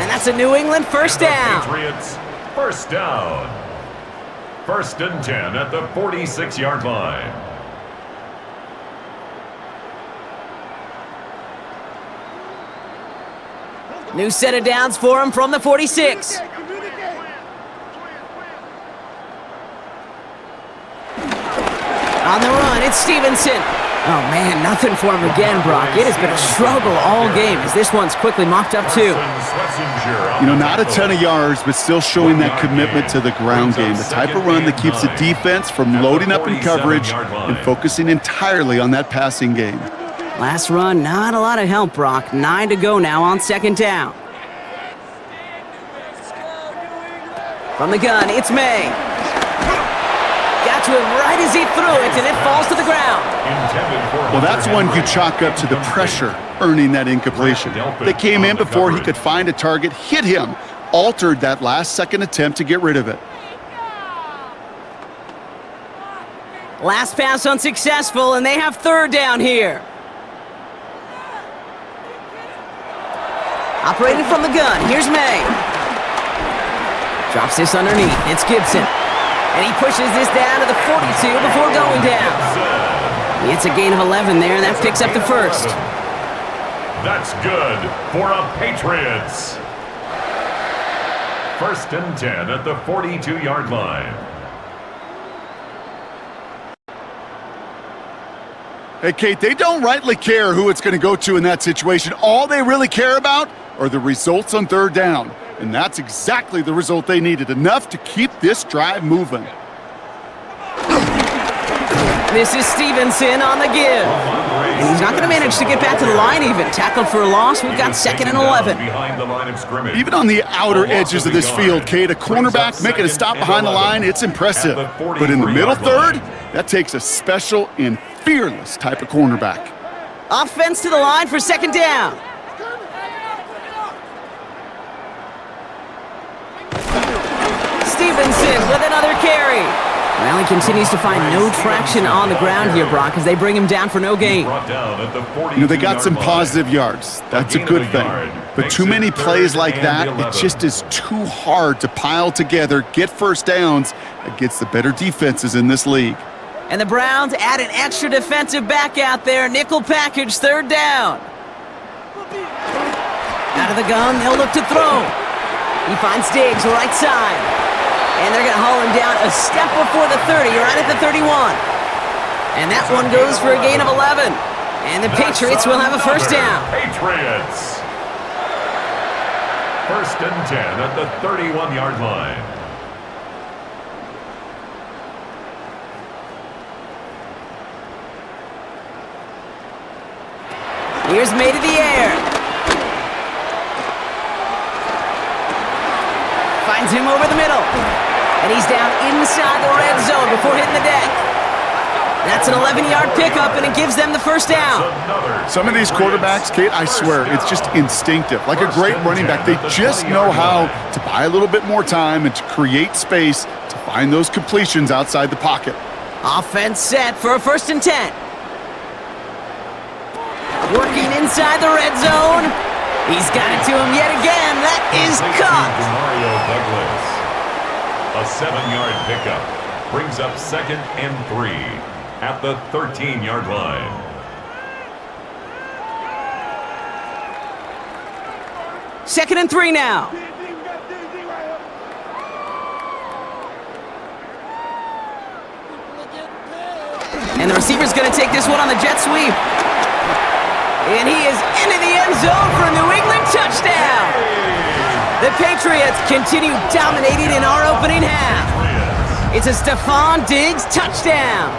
And that's a New England first down. Patriots, first down. First and 10 at the 46-yard line. New set of downs for him from the 46. On the run, it's Stevenson. Oh, man, nothing for him again, Brock. It has been a struggle all game as this one's quickly mopped up, too. You know, not a ton of yards, but still showing that commitment to the ground game, the type of run that keeps the defense from loading up in coverage and focusing entirely on that passing game. Last run, not a lot of help, Brock. 9 to go now on second down. From the gun, it's May. Got to him right as he threw it, and it falls to the ground. Well, that's one you chalk up to the pressure earning that incompletion. They came in before he could find a target, hit him, altered that last-second attempt to get rid of it. Last pass unsuccessful, and they have third down here. Operating from the gun, here's May. Drops this underneath, it's Gibson. And he pushes this down to the 42 before going down. It's a gain of 11 there, and that picks up the first. That's good for a Patriots. First and 10 at the 42-yard line. Hey, Kate, they don't rightly care who it's going to go to in that situation. All they really care about are the results on third down. And that's exactly the result they needed, enough to keep this drive moving. This is Stevenson on the give. And he's not going to manage to get back to the line even. Tackled for a loss, we've got second and 11. Even on the outer edges of this field, Kate, a cornerback making a stop behind the line, it's impressive. But in the middle third, that takes a special and fearless type of cornerback. Offense to the line for second down. Stevenson with another carry. Well, he continues to find no traction on the ground here, Brock, as they bring him down for no gain. You know, they got some positive yards. That's a good thing. But too many plays like that, it just is too hard to pile together, get first downs against the better defenses in this league. And the Browns add an extra defensive back out there. Nickel package, third down. Out of the gun, they'll look to throw. He finds Diggs, right side. And they're going to haul him down a step before the 30, right at the 31. And that one goes for a gain of 11. And the Patriots will have a first down. Patriots. First and 10 at the 31-yard line. Here's made in the air. Finds him over the middle. And he's down inside the red zone before hitting the deck. That's an 11-yard pickup, and it gives them the first down. Some of these quarterbacks, Kate, I swear, it's just instinctive. Like a great running back, they just know how to buy a little bit more time and to create space to find those completions outside the pocket. Offense set for a first and 10. Working inside the red zone. He's got it to him yet again. That is caught. Mario Douglas. A 7-yard pickup brings up second and 3 at the 13-yard line. Second and 3 now. And the receiver's going to take this one on the jet sweep. And he is into the end zone for a New England touchdown. The Patriots continue dominating in our opening half. It's a Stephon Diggs touchdown.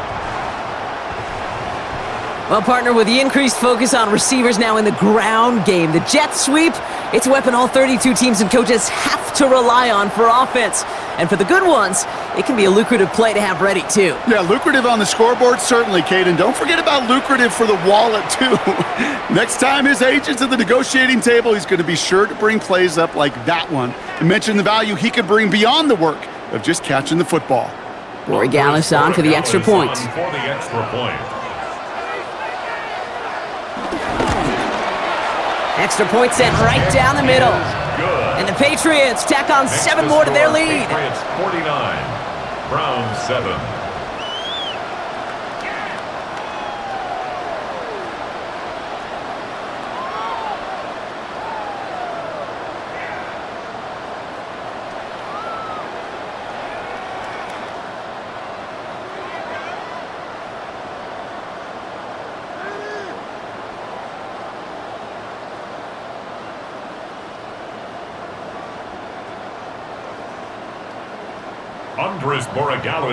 Well, partner, with the increased focus on receivers now in the ground game, the jet sweep, it's a weapon all 32 teams and coaches have to rely on for offense. And for the good ones, it can be a lucrative play to have ready, too. Yeah, lucrative on the scoreboard, certainly, Kate. And don't forget about lucrative for the wallet, too. Next time his agent's at the negotiating table, he's going to be sure to bring plays up like that one to mention the value he could bring beyond the work of just catching the football. Borregales on for the extra point. Extra point sent right down the middle. And the Patriots tack on 7 more to their lead. Patriots 49, Browns 7.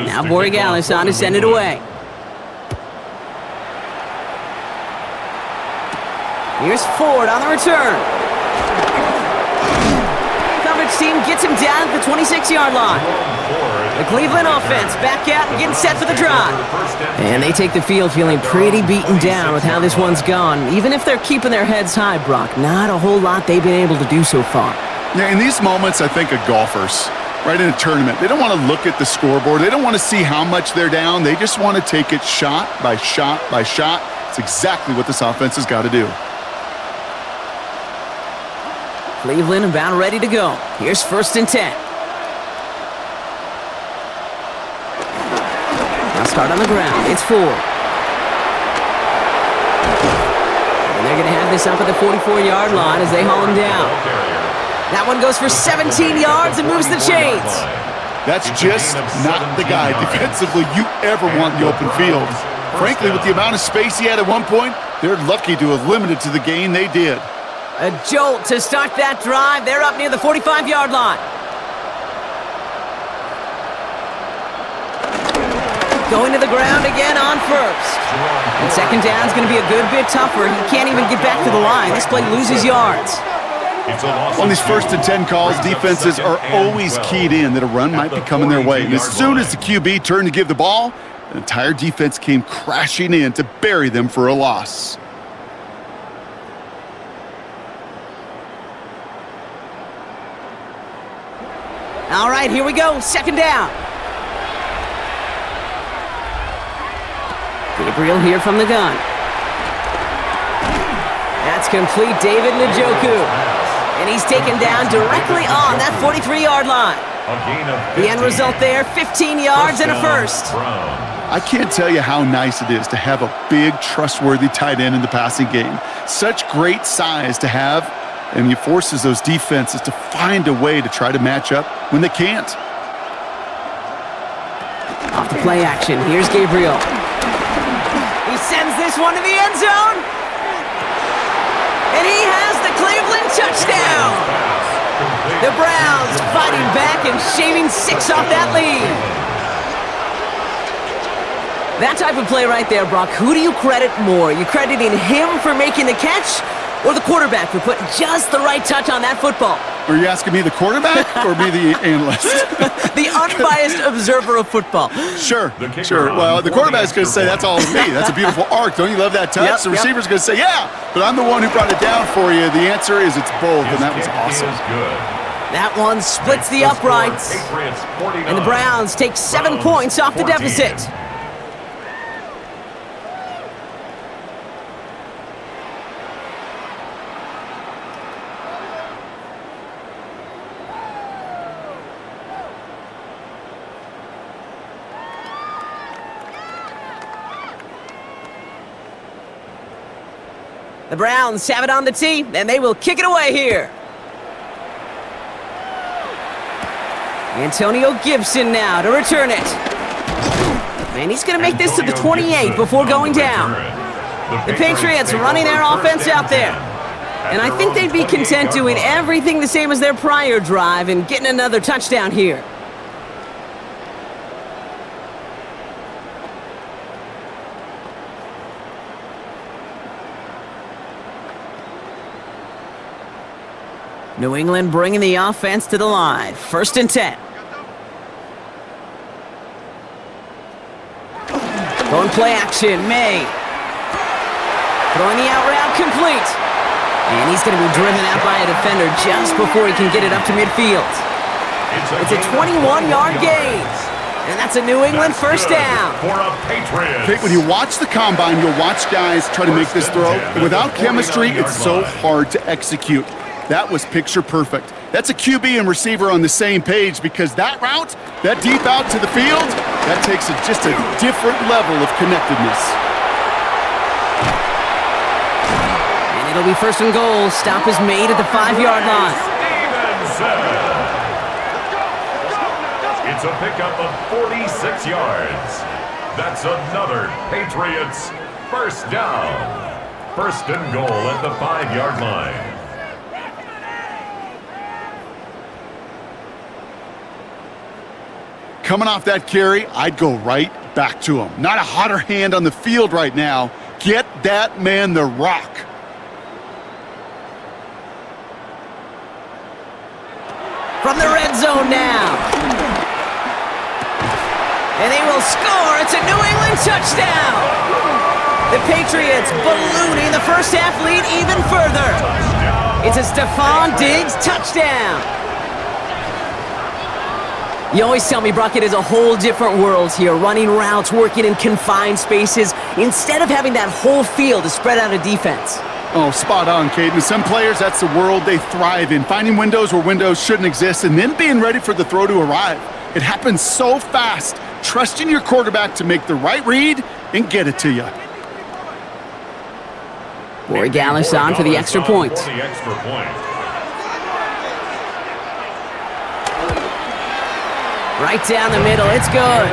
Now Borregales on to send it away. Here's Ford on the return. Coverage team gets him down at the 26-yard line. The Cleveland offense back out and getting set for the drive. And they take the field feeling pretty beaten down with how this one's gone. Even if they're keeping their heads high, Brock, not a whole lot they've been able to do so far. Yeah, in these moments, I think of golfers. Right in a tournament, they don't want to look at the scoreboard. They don't want to see how much they're down. They just want to take it shot by shot by shot. It's exactly what this offense has got to do. Cleveland about ready to go. Here's first and 10. Now start on the ground. It's Ford. And they're going to have this up at the 44-yard line as they haul him down. That one goes for 17 yards and moves the chains. That's just not the guy defensively you ever want in the open field. Frankly, with the amount of space he had at one point, they're lucky to have limited to the gain they did. A jolt to start that drive. They're up near the 45-yard line. Going to the ground again on first. And second down's going to be a good bit tougher. He can't even get back to the line. This play loses yards. On these first and 10 calls, defenses are always keyed in that a run might be coming their way. And as soon as the QB turned to give the ball, the entire defense came crashing in to bury them for a loss. All right, here we go. Second down. Gabriel here from the gun. That's complete. David Njoku. And he's taken down directly on that 43-yard line. The end result there, 15 yards and a first. I can't tell you how nice it is to have a big, trustworthy tight end in the passing game. Such great size to have, and he forces those defenses to find a way to try to match up when they can't. Off the play action, here's Gabriel. He sends this one to the end zone. And he has the Cleveland touchdown. The Browns fighting back and shaving 6 off that lead. That type of play right there, Brock, who do you credit more? You crediting him for making the catch or the quarterback for putting just the right touch on that football? Are you asking me the quarterback or me the analyst? The unbiased observer of football. Sure. Well, the quarterback's going to say, that's all me. That's a beautiful arc. Don't you love that touch? The receiver's going to say, yeah, but I'm the one who brought it down for you. The answer is it's both, and that was awesome. That one splits the uprights. And the Browns take 7 points off the deficit. The Browns have it on the tee, and they will kick it away here. Antonio Gibson now to return it. And he's going to make this to the 28 before going down. The Patriots running their offense out there. And I think they'd be content doing everything the same as their prior drive and getting another touchdown here. New England bringing the offense to the line. 1st and 10. Going play action, May. Throwing the out route complete. And he's going to be driven out by a defender just before he can get it up to midfield. It's a 21-yard gain. And that's a New England first down. Okay, when you watch the combine, you'll watch guys try to make this throw. Without chemistry, it's so hard to execute. That was picture perfect. That's a QB and receiver on the same page because that route, that deep out to the field, that takes just a different level of connectedness. And it'll be 1st and goal. Stop is made at the 5-yard line. It's a pickup of 46 yards. That's another Patriots first down. 1st and goal at the 5-yard line. Coming off that carry, I'd go right back to him. Not a hotter hand on the field right now. Get that man the rock. From the red zone now. And they will score. It's a New England touchdown. The Patriots ballooning the first half lead even further. It's a Stephon Diggs touchdown. You always tell me, Brock, it is a whole different world here, running routes, working in confined spaces, instead of having that whole field to spread out a defense. Oh, spot on, Caden. Some players, that's the world they thrive in, finding windows where windows shouldn't exist and then being ready for the throw to arrive. It happens so fast, trusting your quarterback to make the right read and get it to you. Borregales on for the extra point. Right down the middle, it's good.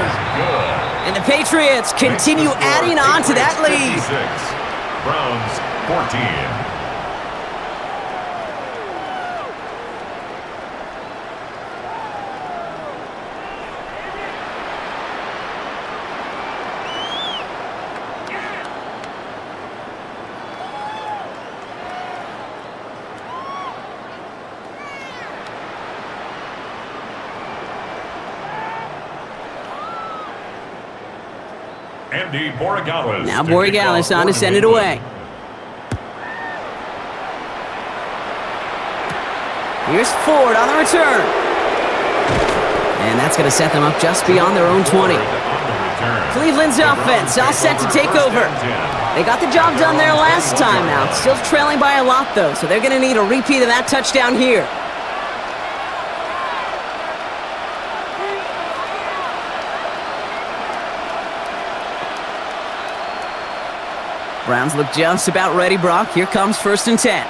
And the Patriots continue adding on to that lead. Browns 14. Now Borregales on to send it away. Here's Ford on the return. And that's going to set them up just beyond their own 20. Cleveland's offense all set to take over. They got the job done there last time out. Still trailing by a lot, though, so they're going to need a repeat of that touchdown here. Browns look just about ready, Brock. Here comes 1st and 10.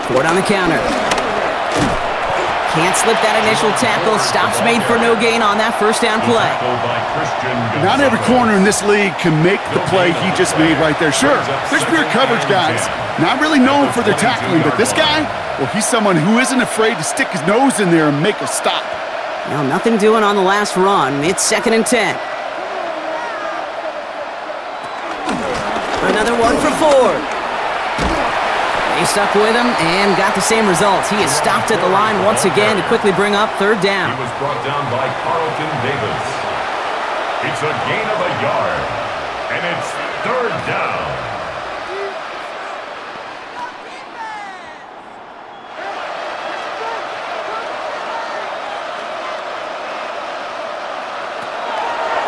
Ford on the counter. Can't slip that initial tackle. Stops made for no gain on that first down play. Not every corner in this league can make the play he just made right there. Sure, there's pure coverage guys, not really known for their tackling, but this guy, well, he's someone who isn't afraid to stick his nose in there and make a stop. Well, nothing doing on the last run. It's 2nd and 10. Another one for Ford. They stuck with him and got the same results. He is stopped at the line once again to quickly bring up 3rd down. He was brought down by Carlton Davis. It's a gain of a yard, and it's 3rd down.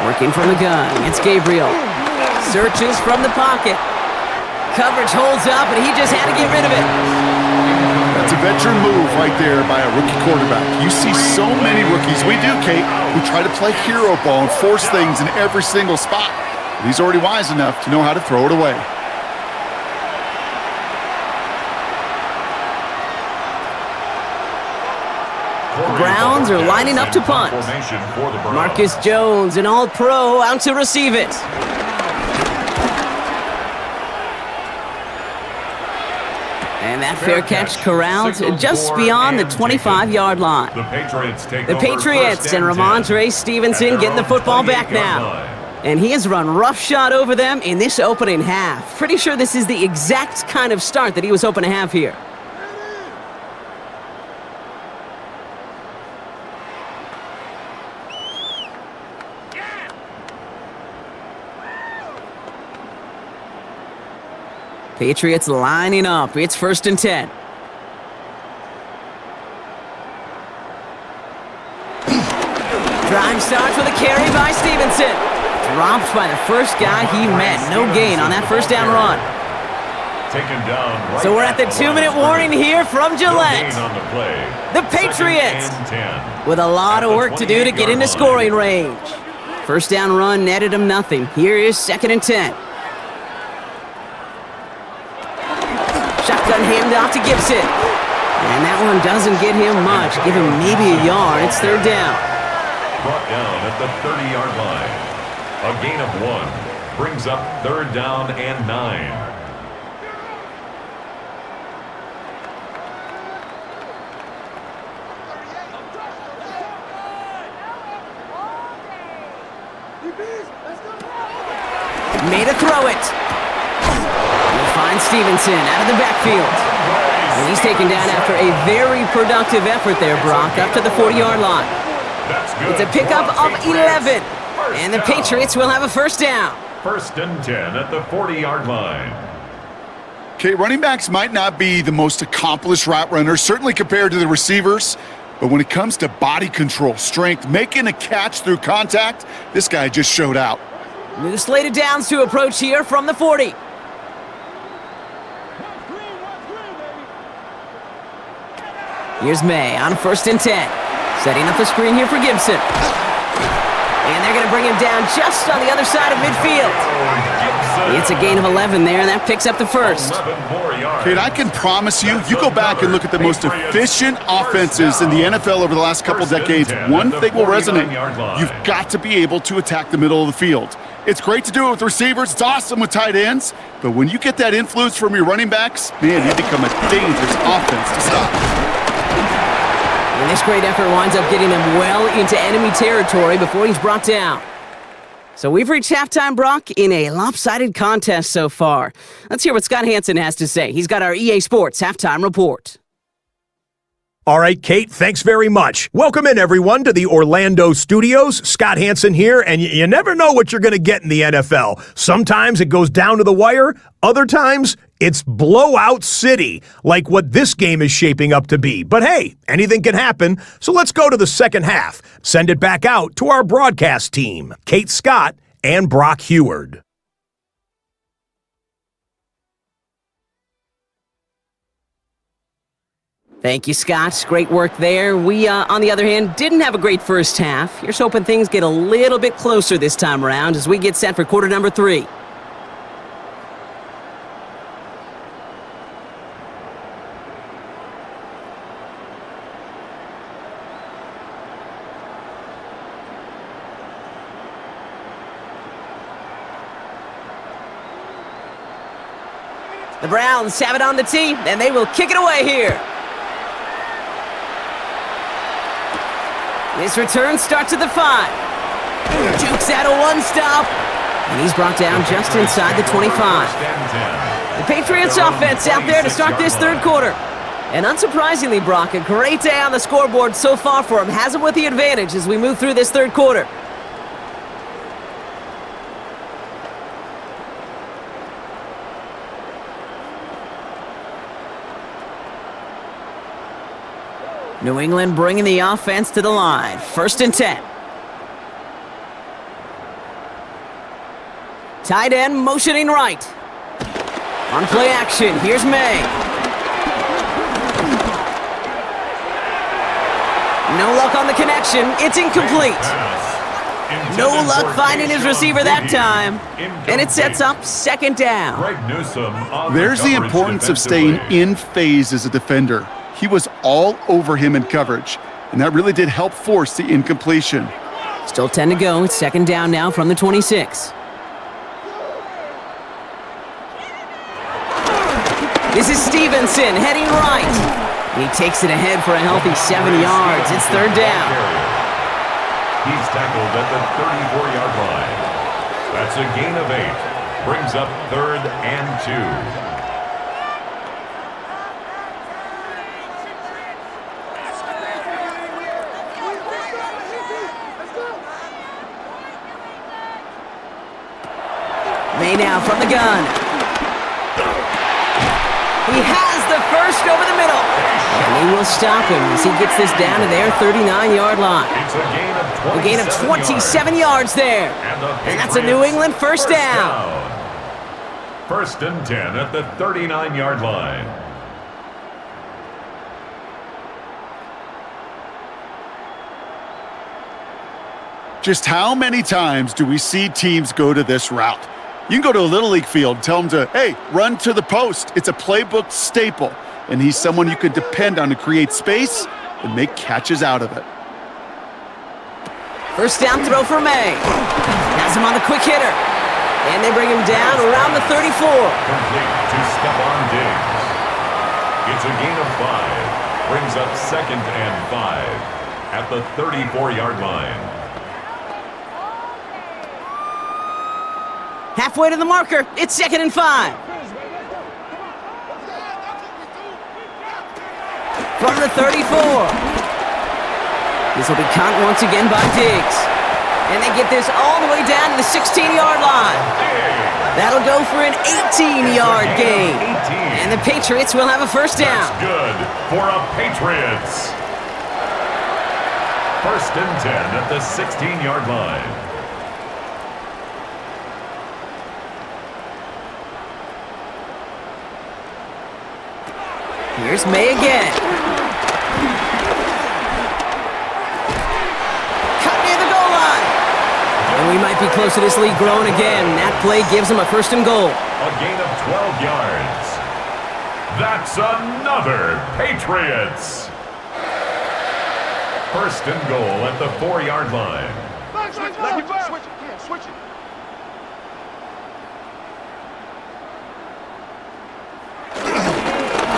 Working from the gun. It's Gabriel. Searches from the pocket. Coverage holds up, and he just had to get rid of it. That's a veteran move right there by a rookie quarterback. You see so many rookies, we do, Kate, who try to play hero ball and force things in every single spot. But he's already wise enough to know how to throw it away. The Browns are lining up to punt. Marcus Jones, an all-pro, out to receive it. And that fair catch corralled just beyond the 25-yard line. The Patriots and Ramondre Stevenson getting the football back now. And he has run roughshod over them in this opening half. Pretty sure this is the exact kind of start that he was hoping to have here. Patriots lining up. It's 1st and 10. Drive starts with a carry by Stevenson. Dropped by the first guy he met. No gain on that first down run. Taken down right, so we're at the 2-minute warning here from Gillette. No gain on the play. The Patriots with a lot of work to do to get into scoring range. First down run netted him nothing. Here is 2nd and 10. Shotgun handoff to Gibson. And that one doesn't get him much. Give him maybe a yard. It's 3rd down. Brought down at the 30-yard line. A gain of 1 brings up 3rd down and 9. Made a throw it. He'll find Stevenson out of the backfield. And he's taken down after a very productive effort there, Brock, up to the 40-yard line. It's a pickup of 11. And the Patriots will have a first down. 1st and 10 at the 40-yard line. Okay, running backs might not be the most accomplished route runners, certainly compared to the receivers. But when it comes to body control, strength, making a catch through contact, this guy just showed out. New slated downs to approach here from the 40. Here's May on 1st and 10. Setting up the screen here for Gibson. And they're going to bring him down just on the other side of midfield. It's a gain of 11 there, and that picks up the first. Kate, I can promise you, you go back and look at the most efficient offenses in the NFL over the last couple decades, one thing will resonate. You've got to be able to attack the middle of the field. It's great to do it with receivers. It's awesome with tight ends. But when you get that influence from your running backs, man, you become a dangerous offense to stop. And this great effort winds up getting him well into enemy territory before he's brought down. So we've reached halftime, Brock, in a lopsided contest so far. Let's hear what Scott Hansen has to say. He's got our EA Sports Halftime Report. All right, Kate, thanks very much. Welcome in, everyone, to the Orlando studios. Scott Hansen here, and you never know what you're going to get in the NFL. Sometimes it goes down to the wire. Other times, it's blowout city, like what this game is shaping up to be. But hey, anything can happen, so let's go to the second half. Send it back out to our broadcast team, Kate Scott and Brock Heward. Thank you, Scott. Great work there. We, on the other hand, didn't have a great first half. Here's hoping things get a little bit closer this time around as we get set for quarter number 3. The Browns have it on the tee, and they will kick it away here. This return starts at the 5. Jukes out a one-stop, and he's brought down just inside the 25. The Patriots offense out there to start this third quarter. And unsurprisingly, Brock, a great day on the scoreboard so far for him. Has him with the advantage as we move through this third quarter. New England bringing the offense to the line. 1st and 10. Tight end motioning right. On play action, here's May. No luck on the connection. It's incomplete. No luck finding his receiver that time. And it sets up 2nd down. There's the importance of staying in phase as a defender. He was all over him in coverage, and that really did help force the incompletion. Still 10 to go. It's 2nd down now from the 26. This is Stevenson heading right. He takes it ahead for a healthy 7 yards. It's 3rd down. He's tackled at the 34-yard line. That's a gain of 8. Brings up 3rd and 2. May now from the gun. He has the first over the middle. And they will stop him as he gets this down to their 39-yard line. It's a gain of 27 yards there. And that's a New England first down. 1st and 10 at the 39-yard line. Just how many times do we see teams go to this route? You can go to a Little League field, tell them to, hey, run to the post. It's a playbook staple, and he's someone you can depend on to create space and make catches out of it. 1st down throw for May. Has him on the quick hitter. And they bring him down around the 34. Complete to Stephon Diggs. It's a gain of 5. Brings up 2nd and 5 at the 34-yard line. Halfway to the marker, it's 2nd and 5. From the 34. This will be caught once again by Diggs. And they get this all the way down to the 16-yard line. That'll go for an 18-yard gain. And the Patriots will have a 1st down. That's good for a Patriots. 1st and 10 at the 16-yard line. Here's May again. Cut near the goal line. And we might be close to this lead growing again. That play gives them a 1st and goal. A gain of 12 yards. That's another Patriots. 1st and goal at the 4-yard line. Switch it.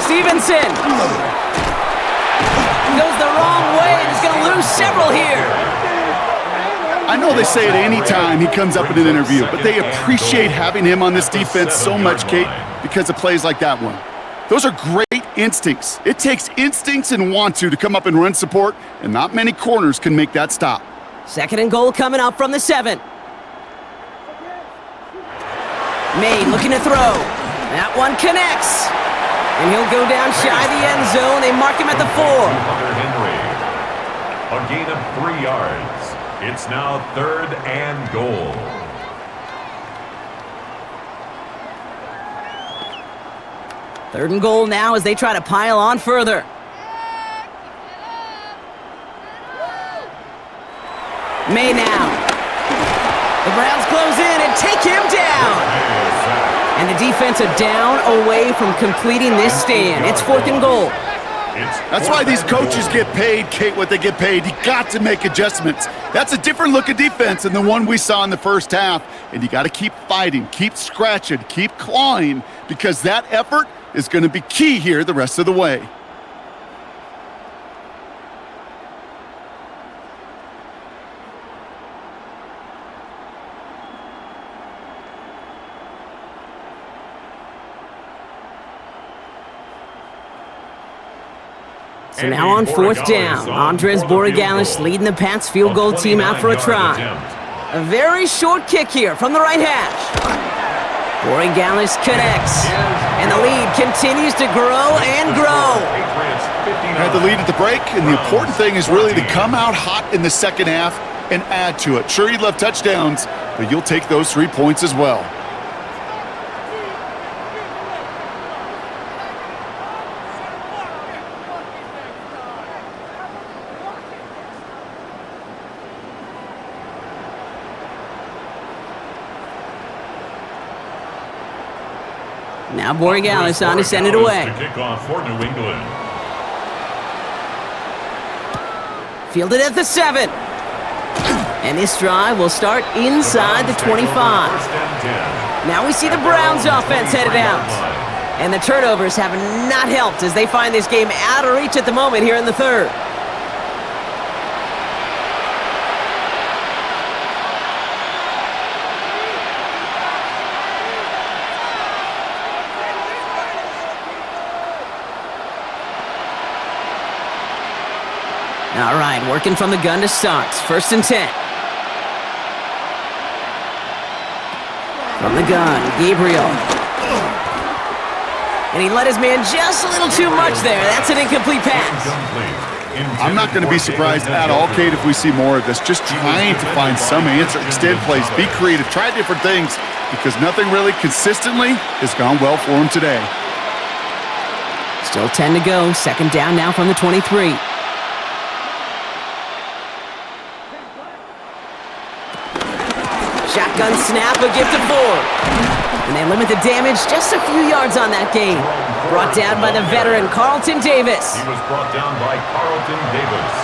Stevenson goes the wrong way and is going to lose several here. I know they say it any time he comes up in an interview, but they appreciate having him on this defense so much, Kate, because of plays like that one. Those are great instincts. It takes instincts and want to come up and run support, and not many corners can make that stop. 2nd and goal coming up from the 7. May looking to throw. That one connects. And he'll go down shy of the end zone. They mark him at the 4. Henry. A gain of 3 yards. It's now 3rd and goal. Third and goal now as they try to pile on further. May now. The Browns close in and take him down. And the defense a down away from completing this stand. It's 4th and goal. That's why these coaches get paid, Kate, what they get paid. You got to make adjustments. That's a different look of defense than the one we saw in the first half. And you got to keep fighting, keep scratching, keep clawing, because that effort is going to be key here the rest of the way. So now on fourth down, Andres Borregales leading the Pats field goal team out for a try. A very short kick here from the right hash. Borregales connects, and the lead continues to grow and grow. Had the lead at the break, and the important thing is really to come out hot in the second half and add to it. Sure, you'd love touchdowns, but you'll take those 3 points as well. Now Borregales on to send it away. Kickoff for New England. Fielded at the 7. And this drive will start inside the 25. Now we see the Browns offense headed out. And the turnovers have not helped as they find this game out of reach at the moment here in the third. All right, working from the gun to start. 1st and 10. From the gun, Gabriel. And he let his man just a little too much there. That's an incomplete pass. I'm not going to be surprised at all, Kate, if we see more of this. Just trying to find some answer. Extend plays, be creative, try different things, because nothing really consistently has gone well for him today. Still 10 to go. 2nd down now from the 23. Shotgun snap, a gift to Ford. And they limit the damage just a few yards on that game. Brought down by the veteran Carlton Davis. He was brought down by Carlton Davis.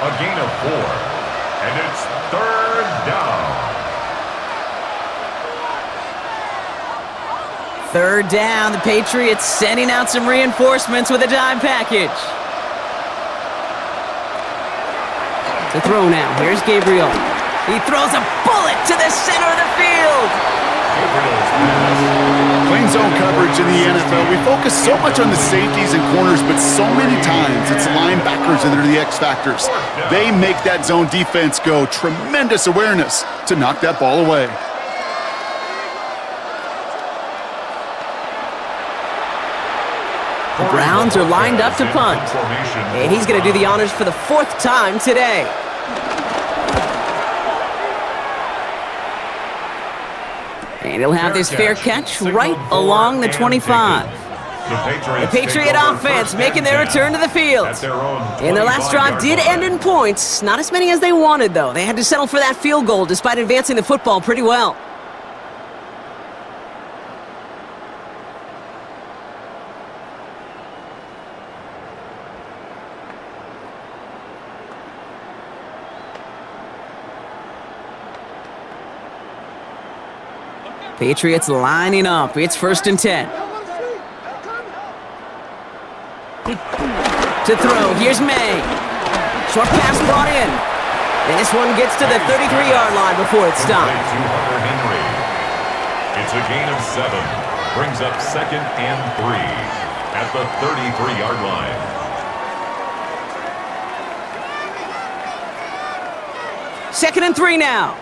A gain of 4. And it's 3rd down. 3rd down, the Patriots sending out some reinforcements with a dime package. To throw now, here's Gabriel. He throws a bullet to the center of the field. Plain zone coverage in the NFL. We focus so much on the safeties and corners, but so many times it's linebackers that are the X factors. They make that zone defense go. Tremendous awareness to knock that ball away. The Browns are lined up to punt. And he's going to do the honors for the 4th time today. And he'll have this fair catch right along the 25. The Patriot offense making their return to the field. And their last drive did end in points. Not as many as they wanted, though. They had to settle for that field goal despite advancing the football pretty well. Patriots lining up. It's 1st and 10. To throw, here's May. Short pass brought in. And this one gets to the 33-yard line before it's stopped. It's a gain of 7. Brings up 2nd and 3 at the 33-yard line. Second and 3 now.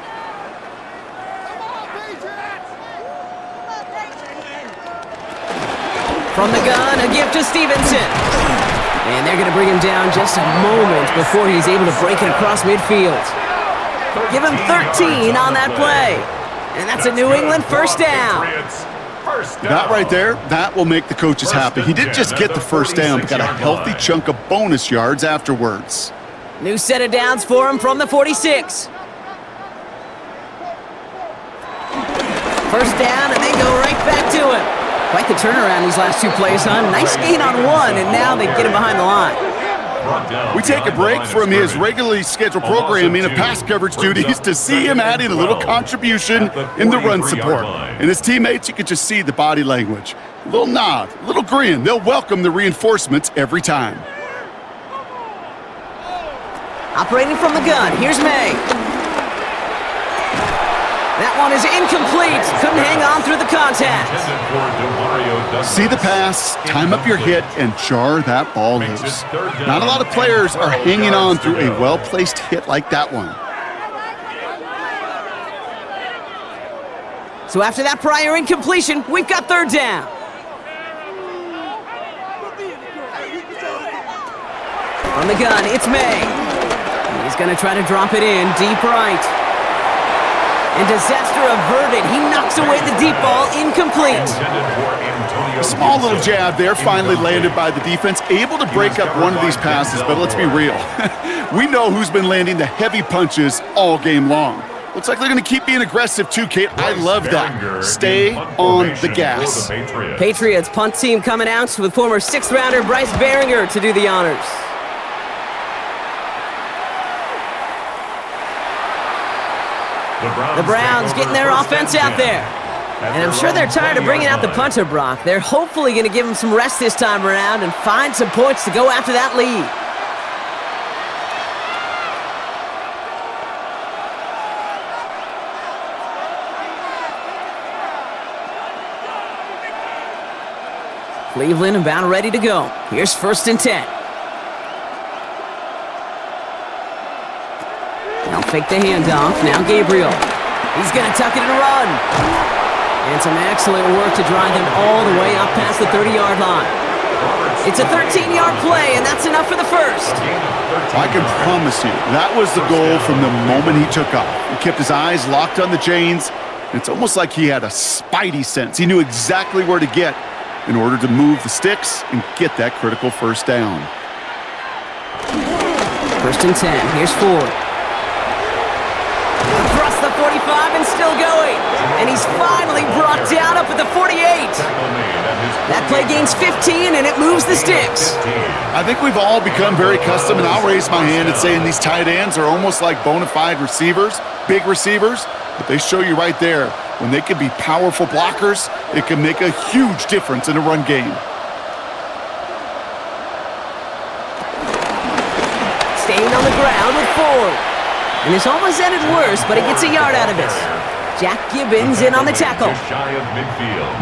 From the gun, a gift to Stevenson. And they're going to bring him down just a moment before he's able to break it across midfield. Give him 13 on that play. And that's a New England 1st down. That right there, that will make the coaches happy. He didn't just get the 1st down, but got a healthy chunk of bonus yards afterwards. New set of downs for him from the 46. 1st down, and they go right back to him. Quite the turnaround these last 2 plays, huh? Nice gain on one, and now they get him behind the line. We take a break from his regularly scheduled programming of pass coverage duties to see him adding a little contribution in the run support. And his teammates, you can just see the body language. A little nod, a little grin. They'll welcome the reinforcements every time. Operating from the gun, here's May. That one is incomplete. Couldn't hang on through the contact. See the pass, time up your hit, and jar that ball loose. Not a lot of players are hanging on through a well-placed hit like that one. So after that prior incompletion, we've got 3rd down. From the gun, it's May. He's going to try to drop it in, deep right. And disaster averted. He knocks away the deep ball, incomplete. A small little jab there, finally landed by the defense, able to break up one of these passes, but let's be real. We know who's been landing the heavy punches all game long. Looks like they're going to keep being aggressive too, Kate. I love that. Stay on the gas. Patriots punt team coming out with former 6th-rounder Bryce Behringer to do the honors. The Browns getting their offense out there. And I'm sure they're tired of bringing out the punter, Brock. They're hopefully going to give him some rest this time around and find some points to go after that lead. Cleveland about ready to go. Here's 1st and 10. They'll fake the handoff. Now Gabriel. He's going to tuck it and run. And some excellent work to drive them all the way up past the 30-yard line. It's a 13-yard play, and that's enough for the first. I can promise you, that was the goal from the moment he took off. He kept his eyes locked on the chains. It's almost like he had a spidey sense. He knew exactly where to get in order to move the sticks and get that critical 1st down. 1st and 10. Here's Ford. Across the 45 and still going. And he's finally brought down up at the 48. That play gains 15, and it moves the sticks. I think we've all become very accustomed, and I'll raise my hand and saying these tight ends are almost like bona fide receivers, big receivers, but they show you right there, when they can be powerful blockers, it can make a huge difference in a run game. Staying on the ground with Ford. And this almost ended worse, but he gets a yard out of this. Jack Gibbons in on the tackle.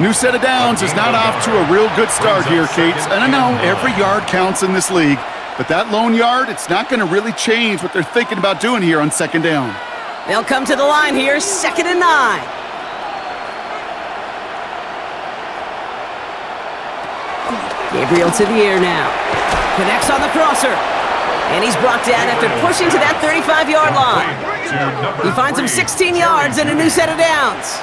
New set of downs is not off to a real good start here, Kate. And I know every yard counts in this league, but that lone yard, it's not going to really change what they're thinking about doing here on 2nd down. They'll come to the line here, 2nd and 9. Gabriel to the air now. Connects on the crosser. And he's brought down after pushing to that 35-yard line. He finds him 16 yards and a new set of downs.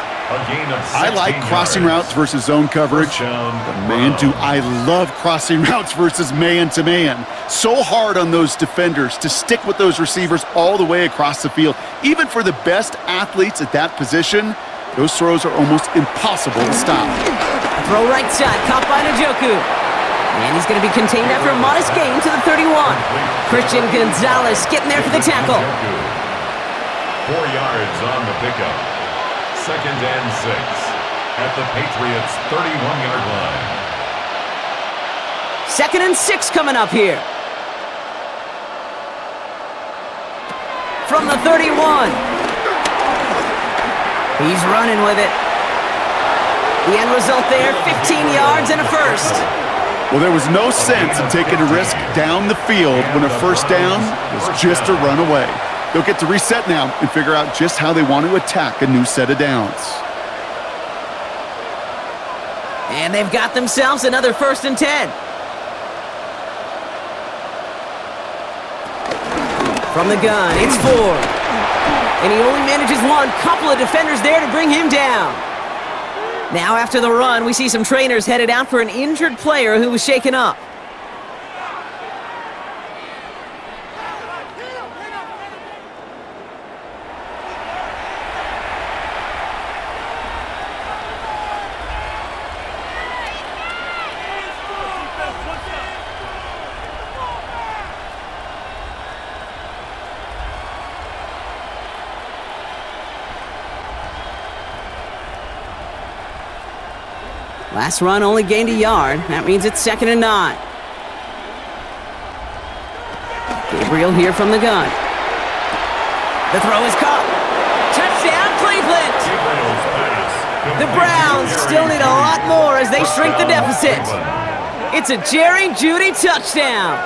I like crossing routes versus zone coverage, but man, do I love crossing routes versus man-to-man. So hard on those defenders to stick with those receivers all the way across the field. Even for the best athletes at that position, those throws are almost impossible to stop. Throw right side, caught by Njoku. And he's going to be contained after a modest gain to the 31. Christian Gonzalez getting there for the tackle. 4 yards on the pickup. 2nd and 6 at the Patriots' 31-yard line. 2nd and 6 coming up here. From the 31. He's running with it. The end result there, 15 yards and a first. Well, there was no sense in taking a risk down the field when a 1st down was just a run away. They'll get to reset now and figure out just how they want to attack a new set of downs. And they've got themselves another 1st and 10. From the gun, it's Ford. And he only manages one. Couple of defenders there to bring him down. Now after the run, we see some trainers headed out for an injured player who was shaken up. Last run only gained a yard. That means it's 2nd and 9. Gabriel here from the gun. The throw is caught. Touchdown, Cleveland! The Browns still need a lot more as they shrink the deficit. It's a Jerry Jeudy touchdown.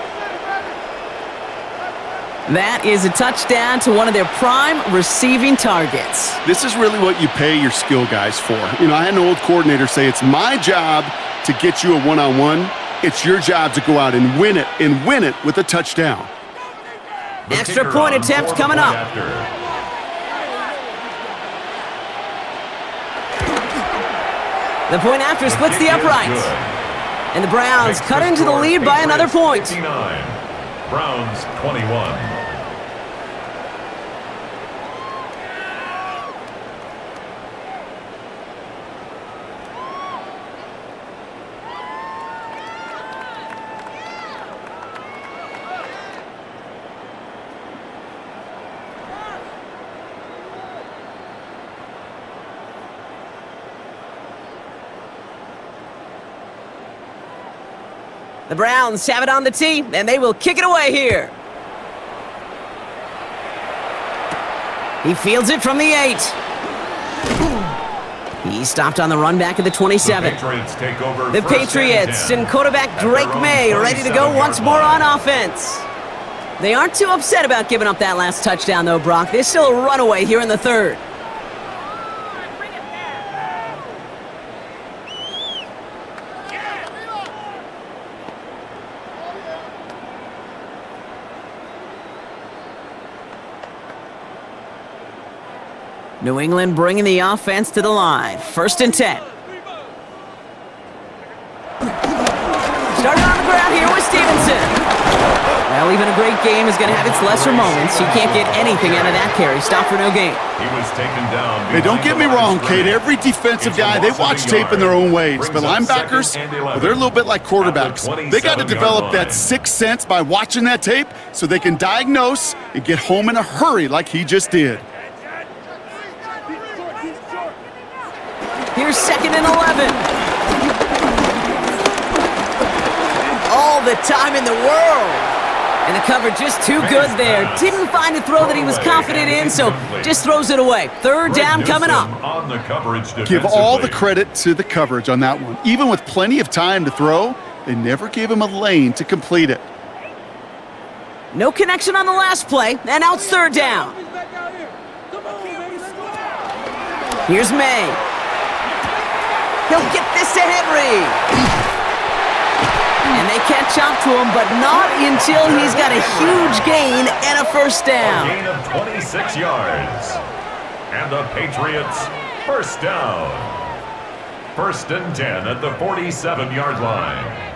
That is a touchdown to one of their prime receiving targets. This is really what you pay your skill guys for. You know, I had an old coordinator say it's my job to get you a one-on-one. It's your job to go out and win it with a touchdown. Extra point attempt coming up. The point after splits the uprights. And the Browns cut into the lead by another point. 59. Browns 21. The Browns have it on the tee, and they will kick it away here. He fields it from the 8. He stopped on the run back at the 27. The Patriots and quarterback Drake May ready to go once more on offense. They aren't too upset about giving up that last touchdown, though, Brock. There's still a runaway here in the 3rd. New England bringing the offense to the line. 1st and 10. Starting on the ground here with Stevenson. Well, even a great game is going to have its lesser moments. He can't get anything out of that carry. Stop for no gain. He was taken down. Hey, don't get me wrong, Kate. Every defensive guy, they watch tape in their own ways. But linebackers, well, they're a little bit like quarterbacks. They got to develop that sixth sense by watching that tape so they can diagnose and get home in a hurry like he just did. Here's 2nd and 11. All the time in the world. And the cover just too good there. Didn't find a throw that he was confident in, so just throws it away. 3rd down coming up. Give all the credit to the coverage on that one. Even with plenty of time to throw, they never gave him a lane to complete it. No connection on the last play, and now it's 3rd down. Here's May. He'll get this to Henry. And they catch up to him, but not until he's got a huge gain and a 1st down. A gain of 26 yards. And the Patriots, 1st down. 1st and 10 at the 47-yard line.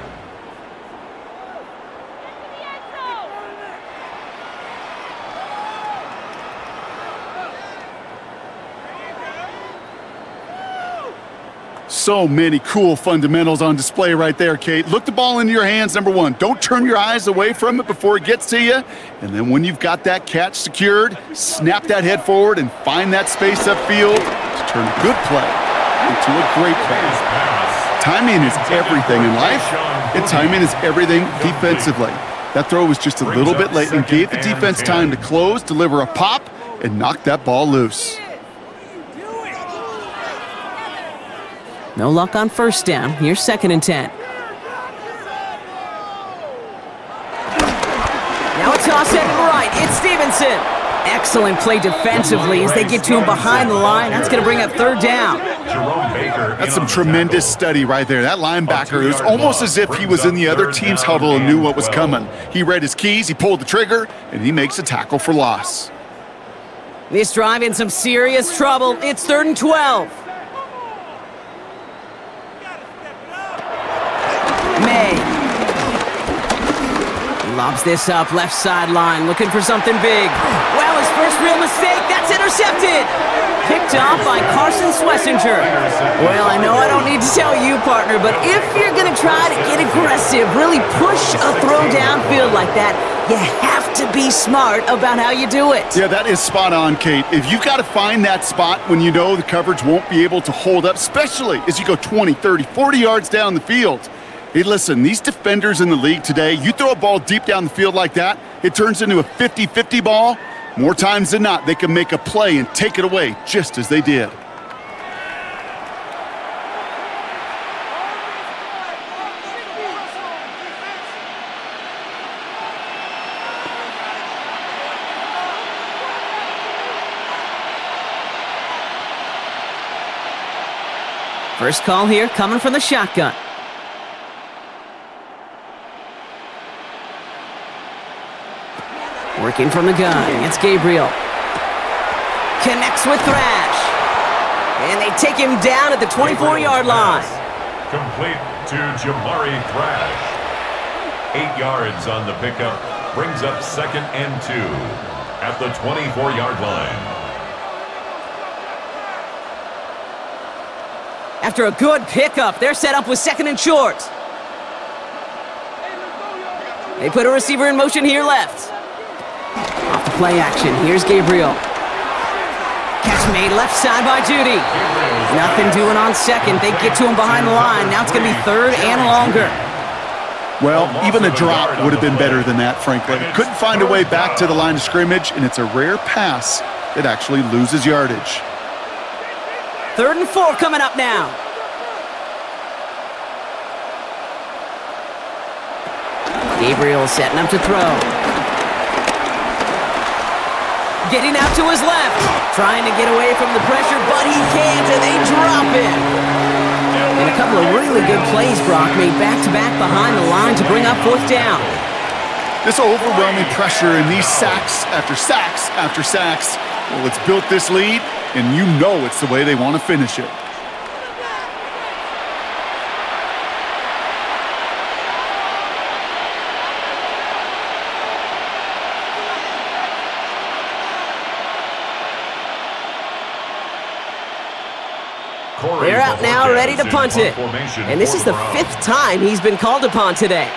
So many cool fundamentals on display right there, Kate. Look the ball into your hands, number one. Don't turn your eyes away from it before it gets to you. And then when you've got that catch secured, snap that head forward and find that space upfield to turn a good play into a great play. Timing is everything in life, and timing is everything defensively. That throw was just a little bit late and gave the defense time to close, deliver a pop, and knock that ball loose. No luck on 1st down. Here's 2nd and 10. Now a toss headed right. It's Stevenson. Excellent play defensively as they get to him behind the line. That's going to bring up 3rd down. That's some tremendous study right there. That linebacker, it was almost as if he was in the other team's huddle and knew what was coming. He read his keys, he pulled the trigger, and he makes a tackle for loss. This drive in some serious trouble. It's 3rd and 12. May lobs this up left sideline, looking for something big. Well, his first real mistake. That's intercepted. Picked off by Carson Schlesinger. Well, I know I don't need to tell you, partner, but if you're going to try to get aggressive, really push a throw downfield like that, you have to be smart about how you do it. Yeah, that is spot on, Kate. If you've got to find that spot when you know the coverage won't be able to hold up, especially as you go 20, 30, 40 yards down the field. Hey, listen, these defenders in the league today, you throw a ball deep down the field like that, it turns into a 50-50 ball. More times than not, they can make a play and take it away just as they did. First call here coming from the shotgun. Working from the gun. It's Gabriel. Connects with Thrash. And they take him down at the 24-yard line. Complete to Jamari Thrash. 8 yards on the pickup. Brings up 2nd and 2 at the 24-yard line. After a good pickup, they're set up with 2nd and short. They put a receiver in motion here left. Off the play action, here's Gabriel. Catch made left side by Judy. Nothing doing on 2nd. They get to him behind the line. Now it's going to be 3rd and longer. Well, even a drop would have been better than that, frankly. Couldn't find a way back to the line of scrimmage, and it's a rare pass that actually loses yardage. 3rd and 4 coming up now. Gabriel setting up to throw. Getting out to his left. Trying to get away from the pressure, but he can't, and they drop it. And a couple of really good plays, Brock, made back-to-back behind the line to bring up 4th down. This overwhelming pressure and these sacks after sacks after sacks, well, it's built this lead, and you know it's the way they want to finish it. They're out now, ready to punt it. And this is the 5th time he's been called upon today.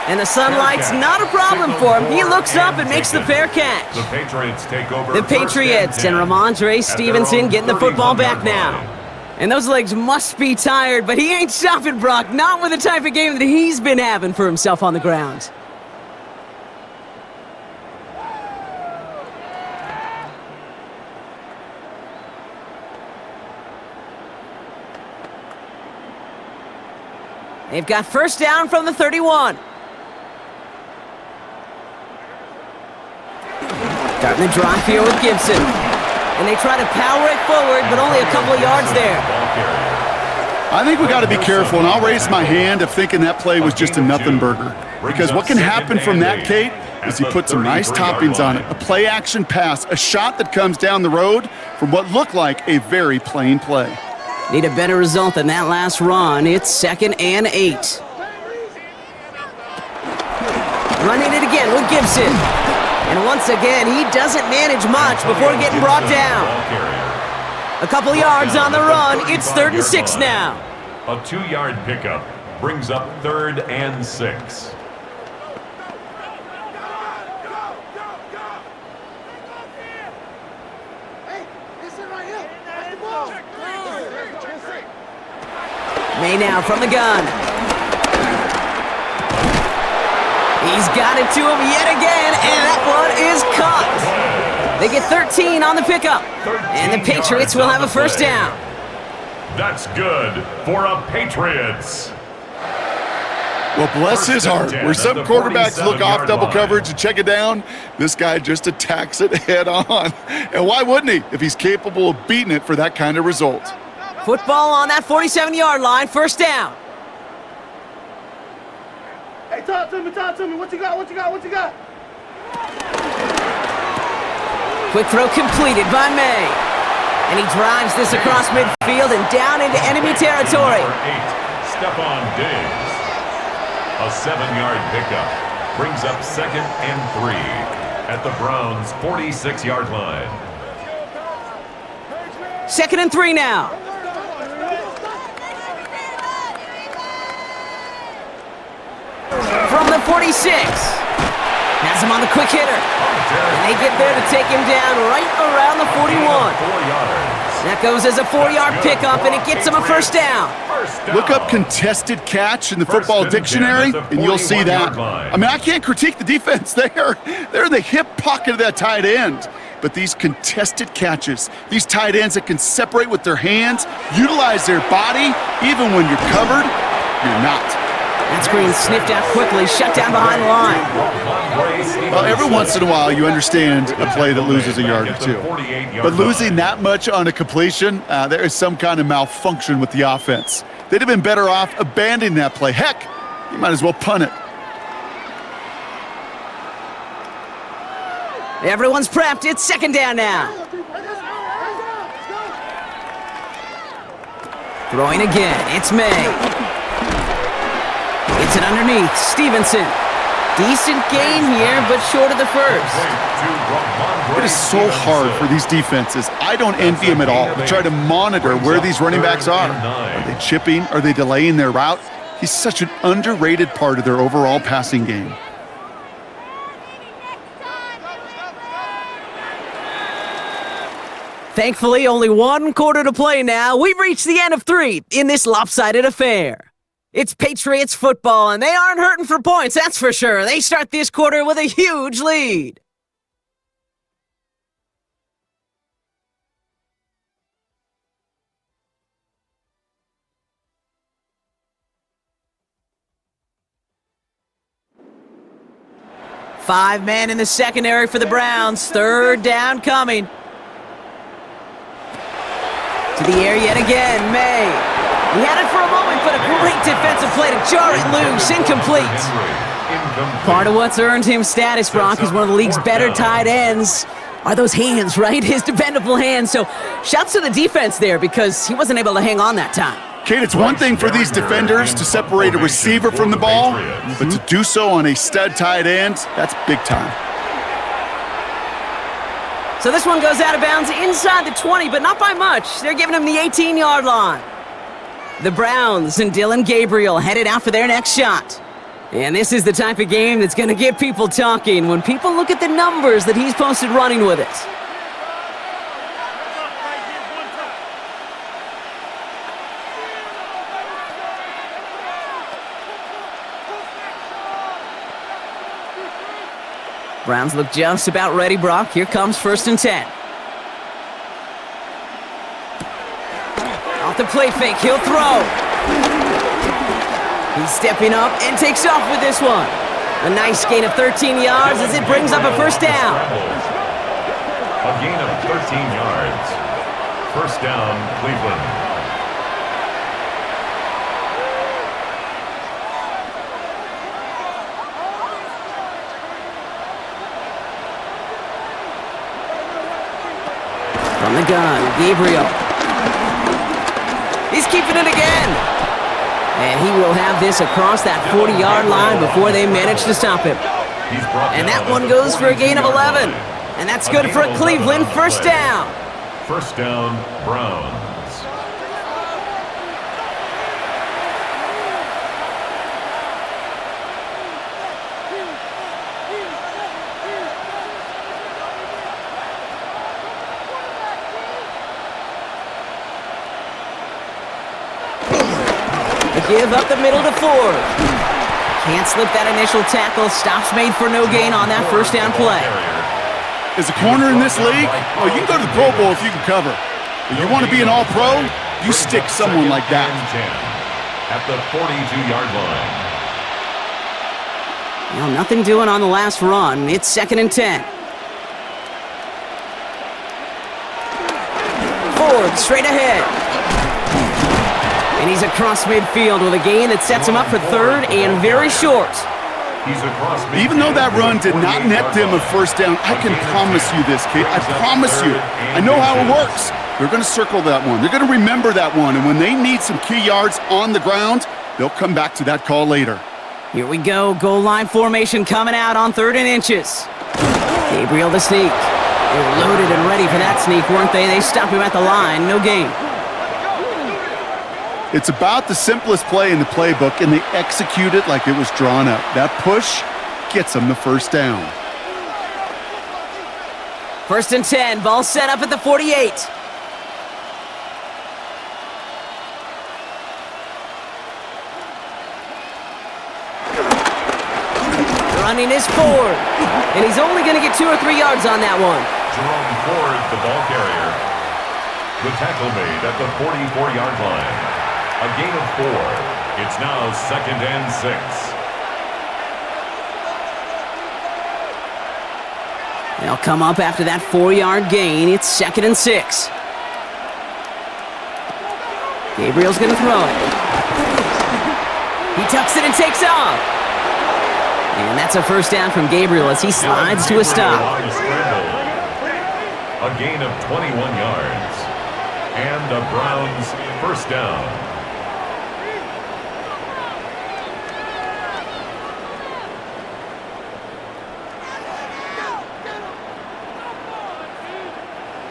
And the sunlight's not a problem for him. He looks up and makes the fair catch. The Patriots take over. The Patriots and Ramondre Stevenson getting the football back now. And those legs must be tired, but he ain't stopping, Brock. Not with the type of game that he's been having for himself on the ground. They've got 1st down from the 31. Starting the drive here with Gibson. And they try to power it forward, but only a couple of yards there. I think we got to be careful, and I'll raise my hand of thinking that play was just a nothing burger. Because what can happen from that, Kate, is he put some nice toppings on it. A play-action pass, a shot that comes down the road from what looked like a very plain play. Need a better result than that last run. It's 2nd and 8. Running it again with Gibson. And once again, he doesn't manage much before getting brought down. A couple yards on the run. It's 3rd and 6 now. A 2-yard pickup brings up 3rd and 6. May now from the gun. He's got it to him yet again, and that one is caught. They get 13 on the pickup, and the Patriots will have a 1st down. That's good for a Patriots. Well, bless his heart. Where some quarterbacks look off double coverage and check it down, this guy just attacks it head on. And why wouldn't he if he's capable of beating it for that kind of result? Football on that 47-yard line, 1st down. Hey, talk to me. What you got? Quick throw completed by May. And he drives this across midfield and down into enemy territory. Number 8, Stephon Diggs. A 7-yard pickup brings up 2nd and 3 at the Browns' 46-yard line. 2nd and 3 now. From the 46. Has him on the quick hitter. And they get there to take him down right around the 41. 4 yards. That goes as a 4-yard pickup, and it gets him a first down. Look up contested catch in the football dictionary, and you'll see that. I mean, I can't critique the defense there. They're in the hip pocket of that tight end. But these contested catches, these tight ends that can separate with their hands, utilize their body, even when you're covered, you're not. That screen sniffed out quickly, shut down behind the line. Well, every once in a while, you understand a play that loses a yard or two. But losing that much on a completion, there is some kind of malfunction with the offense. They'd have been better off abandoning that play. Heck, you might as well punt it. Everyone's prepped. It's 2nd down now. Throwing again. It's May. Gets it underneath. Stevenson. Decent gain here, but short of the first. It is so hard for these defenses. I don't envy them at all. To try to monitor where these running backs are. Are they chipping? Are they delaying their route? He's such an underrated part of their overall passing game. Thankfully, only 1 quarter to play now. We've reached the end of 3 in this lopsided affair. It's Patriots football, and they aren't hurting for points, that's for sure. They start this quarter with a huge lead. Five men in the secondary for the Browns. 3rd down coming. To the air yet again, May. He had it for a moment, but a great defensive play to jar it loose. Incomplete. Part of what's earned him status, Brock, is one of the league's better tight ends. Are those hands, right? His dependable hands. So shouts to the defense there because he wasn't able to hang on that time. Kate, it's one thing for these defenders to separate a receiver from the ball, but to do so on a stud tight end, that's big time. So this one goes out of bounds inside the 20, but not by much. They're giving him the 18-yard line. The Browns and Dylan Gabriel headed out for their next shot. And this is the type of game that's going to get people talking when people look at the numbers that he's posted running with it. Browns look just about ready, Brock. Here comes 1st and 10. Off the play fake, he'll throw. He's stepping up and takes off with this one. A nice gain of 13 yards as it brings up a 1st down. A gain of 13 yards. 1st down, Cleveland. From the gun, Gabriel. He's keeping it again. And he will have this across that 40-yard line before they manage to stop him. And that one goes for a gain of 11. And that's good for a Cleveland 1st down. 1st down, Browns. Give up the middle to Ford. Can't slip that initial tackle. Stops made for no gain on that 1st down play. As a corner in this league, oh, you can go to the Pro Bowl if you can cover. But you want to be an all-pro, you stick someone like that. At the 42-yard line. Well, nothing doing on the last run. It's 2nd and 10. Ford straight ahead. And he's across midfield with a gain that sets him up for 3rd and very short. Even though that run did not net them a 1st down, I can promise you this, kid. I promise you. I know how it works. They're going to circle that one. They're going to remember that one. And when they need some key yards on the ground, they'll come back to that call later. Here we go. Goal line formation coming out on 3rd and inches. Gabriel the sneak. They were loaded and ready for that sneak, weren't they? They stopped him at the line. No gain. It's about the simplest play in the playbook, and they execute it like it was drawn up. That push gets them the first down. 1st and 10. Ball set up at the 48. Running is Ford, and he's only going to get 2 or 3 yards on that one. Jerome Ford, the ball carrier. The tackle made at the 44-yard line. A gain of 4. It's now 2nd and 6. They'll come up after that 4-yard gain. It's 2nd and 6. Gabriel's going to throw it. He tucks it and takes off. And that's a first down from Gabriel as he slides to a stop. A gain of 21 yards. And the Browns first down.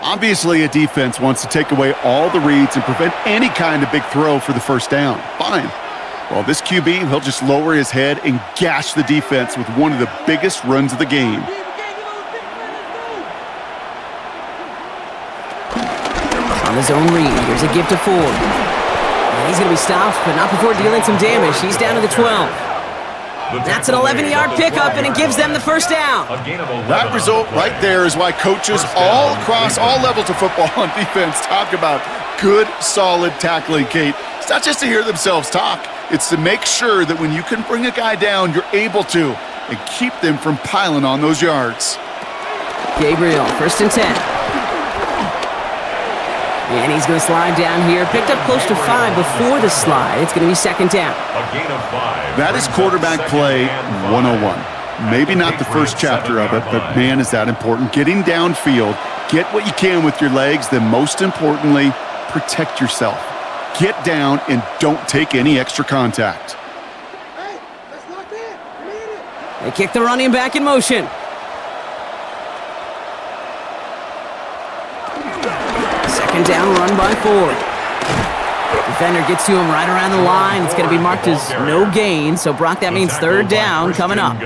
Obviously, a defense wants to take away all the reads and prevent any kind of big throw for the first down. Fine. Well, this QB, he'll just lower his head and gash the defense with one of the biggest runs of the game. On his own read, here's a give to Ford. And he's going to be stopped, but not before dealing some damage. He's down to the 12. That's an 11-yard pickup, and it gives them the first down. That result right there is why coaches all across all levels of football on defense talk about good, solid tackling, Kate. It's not just to hear themselves talk. It's to make sure that when you can bring a guy down, you're able to, and keep them from piling on those yards. Gabriel, 1st and 10. And he's going to slide down here. Picked up close to 5 before the slide. It's going to be 2nd down. A gain of 5. That is quarterback play 101. Maybe not the first chapter of it, but man, is that important. Getting downfield, get what you can with your legs, then most importantly, protect yourself. Get down and don't take any extra contact. Hey, let's lock in. We need it. They kick the running back in motion. Second down, run by Ford. Defender gets to him right around the line. It's going to be marked as no gain. So, Brock, that means 3rd down coming up.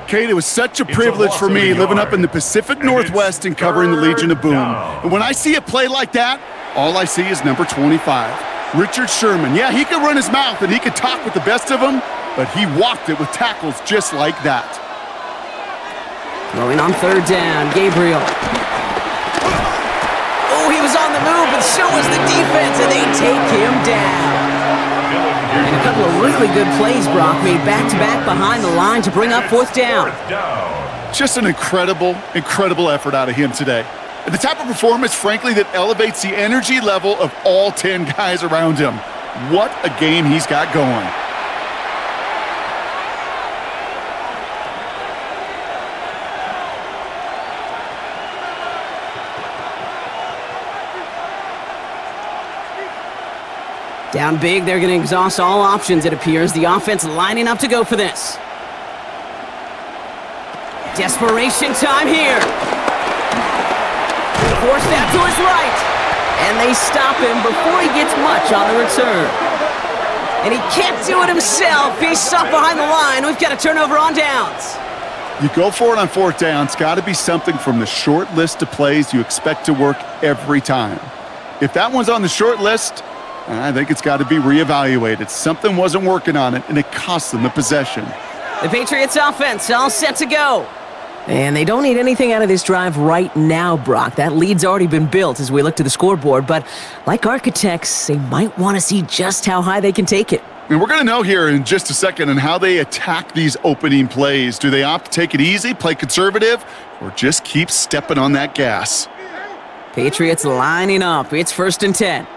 Kate, it was such a privilege for me living up in the Pacific Northwest and covering the Legion of Boom. And when I see a play like that, all I see is number 25, Richard Sherman. Yeah, he could run his mouth and he could talk with the best of them, but he walked it with tackles just like that. Throwing on 3rd down, Gabriel. Oh, he was on the move, but so was the defense, and they take him down. And a couple of really good plays, Brock, made back-to-back behind the line to bring up 4th down. Just an incredible, incredible effort out of him today. And the type of performance, frankly, that elevates the energy level of all 10 guys around him. What a game he's got going. Down big, they're going to exhaust all options, it appears. The offense lining up to go for this. Desperation time here. Forced out to his right. And they stop him before he gets much on the return. And he can't do it himself. He's stuck behind the line. We've got a turnover on downs. You go for it on 4th down. It's got to be something from the short list of plays you expect to work every time. If that one's on the short list, I think it's got to be reevaluated. Something wasn't working on it, and it cost them the possession. The Patriots offense all set to go. And they don't need anything out of this drive right now, Brock. That lead's already been built as we look to the scoreboard. But like architects, they might want to see just how high they can take it. And we're going to know here in just a second on how they attack these opening plays. Do they opt to take it easy, play conservative, or just keep stepping on that gas? Patriots lining up. It's 1st and 10.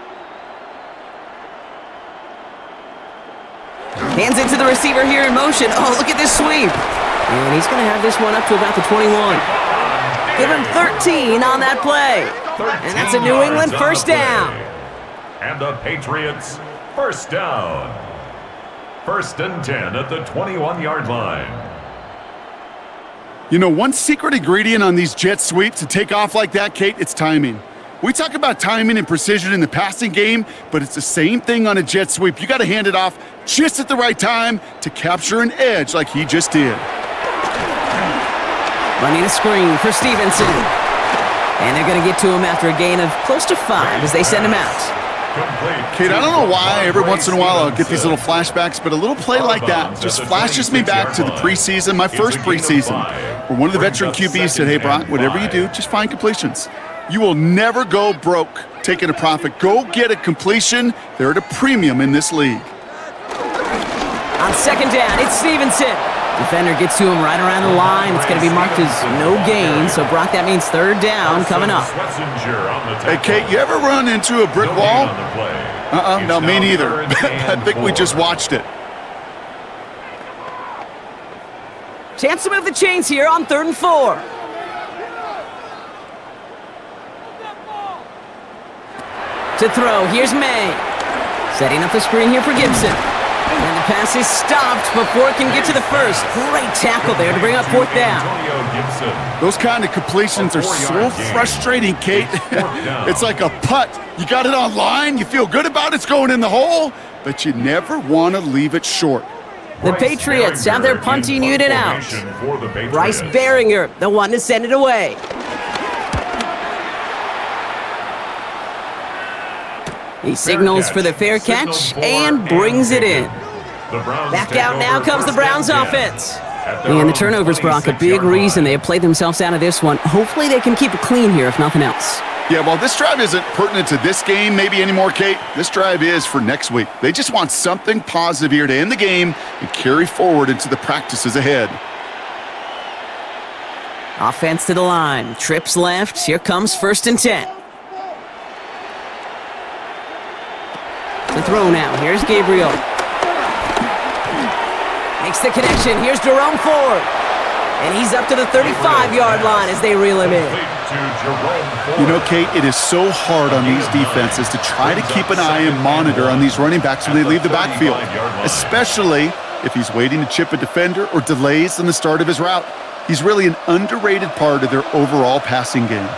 Hands it to the receiver here in motion. Oh, look at this sweep. And he's going to have this one up to about the 21. Give him 13 on that play. And that's a New England first down. And the Patriots first down. First and 10 at the 21-yard line. You know, one secret ingredient on these jet sweeps to take off like that, Kate, it's timing. We talk about timing and precision in the passing game, but it's the same thing on a jet sweep. You got to hand it off just at the right time to capture an edge like he just did. Running a screen for Stevenson. And they're going to get to him after a gain of close to 5 as they send him out. Kate, I don't know why every once in a while I'll get these little flashbacks, but a little play like that just flashes me back to the preseason, my first preseason, where one of the veteran QBs said, hey, Brock, whatever you do, just find completions. You will never go broke taking a profit. Go get a completion. They're at a premium in this league. On second down, it's Stevenson. Defender gets to him right around the line. It's going to be marked as no gain. So, Brock, that means third down coming up. Hey, Kate, you ever run into a brick wall? No, me neither. I think we just watched it. Chance to move the chains here on 3rd and 4. To throw, here's May. Setting up the screen here for Gibson. And the pass is stopped before it can get to the first. Great tackle there to bring up 4th down. Those kind of completions are so frustrating, Kate. It's like a putt. You got it on line, you feel good about it's going in the hole, but you never want to leave it short. The Patriots have their punting unit out. Bryce Behringer, the one to send it away. He signals for the fair catch and brings it in. Back out now comes the Browns offense. And the turnovers, Brock, a big reason they have played themselves out of this one. Hopefully they can keep it clean here, if nothing else. Yeah, well, this drive isn't pertinent to this game maybe anymore, Kate. This drive is for next week. They just want something positive here to end the game and carry forward into the practices ahead. Offense to the line. Trips left. Here comes 1st and 10. The throw now. Here's Gabriel. Makes the connection. Here's Jerome Ford. And he's up to the 35-yard line as they reel him in. You know, Kate, it is so hard on these defenses to try to keep an eye and monitor on these running backs when they leave the backfield, especially if he's waiting to chip a defender or delays in the start of his route. He's really an underrated part of their overall passing game.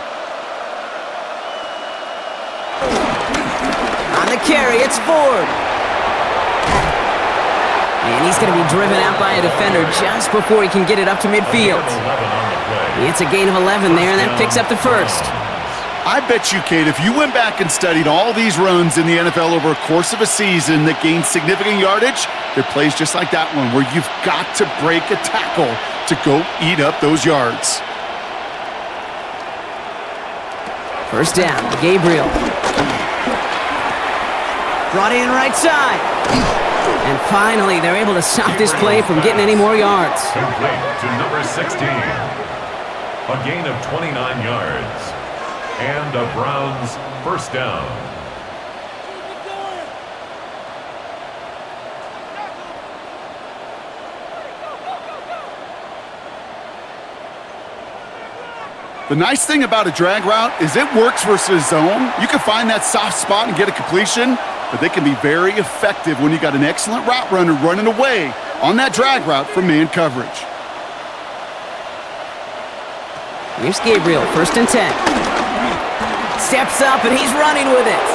On the carry, it's Ford. And he's going to be driven out by a defender just before he can get it up to midfield. It's a gain of 11 there, and that picks up the first. I bet you, Kate, if you went back and studied all these runs in the NFL over a course of a season that gained significant yardage, there are plays just like that one where you've got to break a tackle to go eat up those yards. First down, Gabriel. Brought in right side. And finally, they're able to stop this play from getting any more yards. Complete to number 16. A gain of 29 yards. And a Browns first down. The nice thing about a drag route is it works versus zone. You can find that soft spot and get a completion, but they can be very effective when you got an excellent route runner running away on that drag route from man coverage. Here's Gabriel, 1st and 10. Steps up, and he's running with it.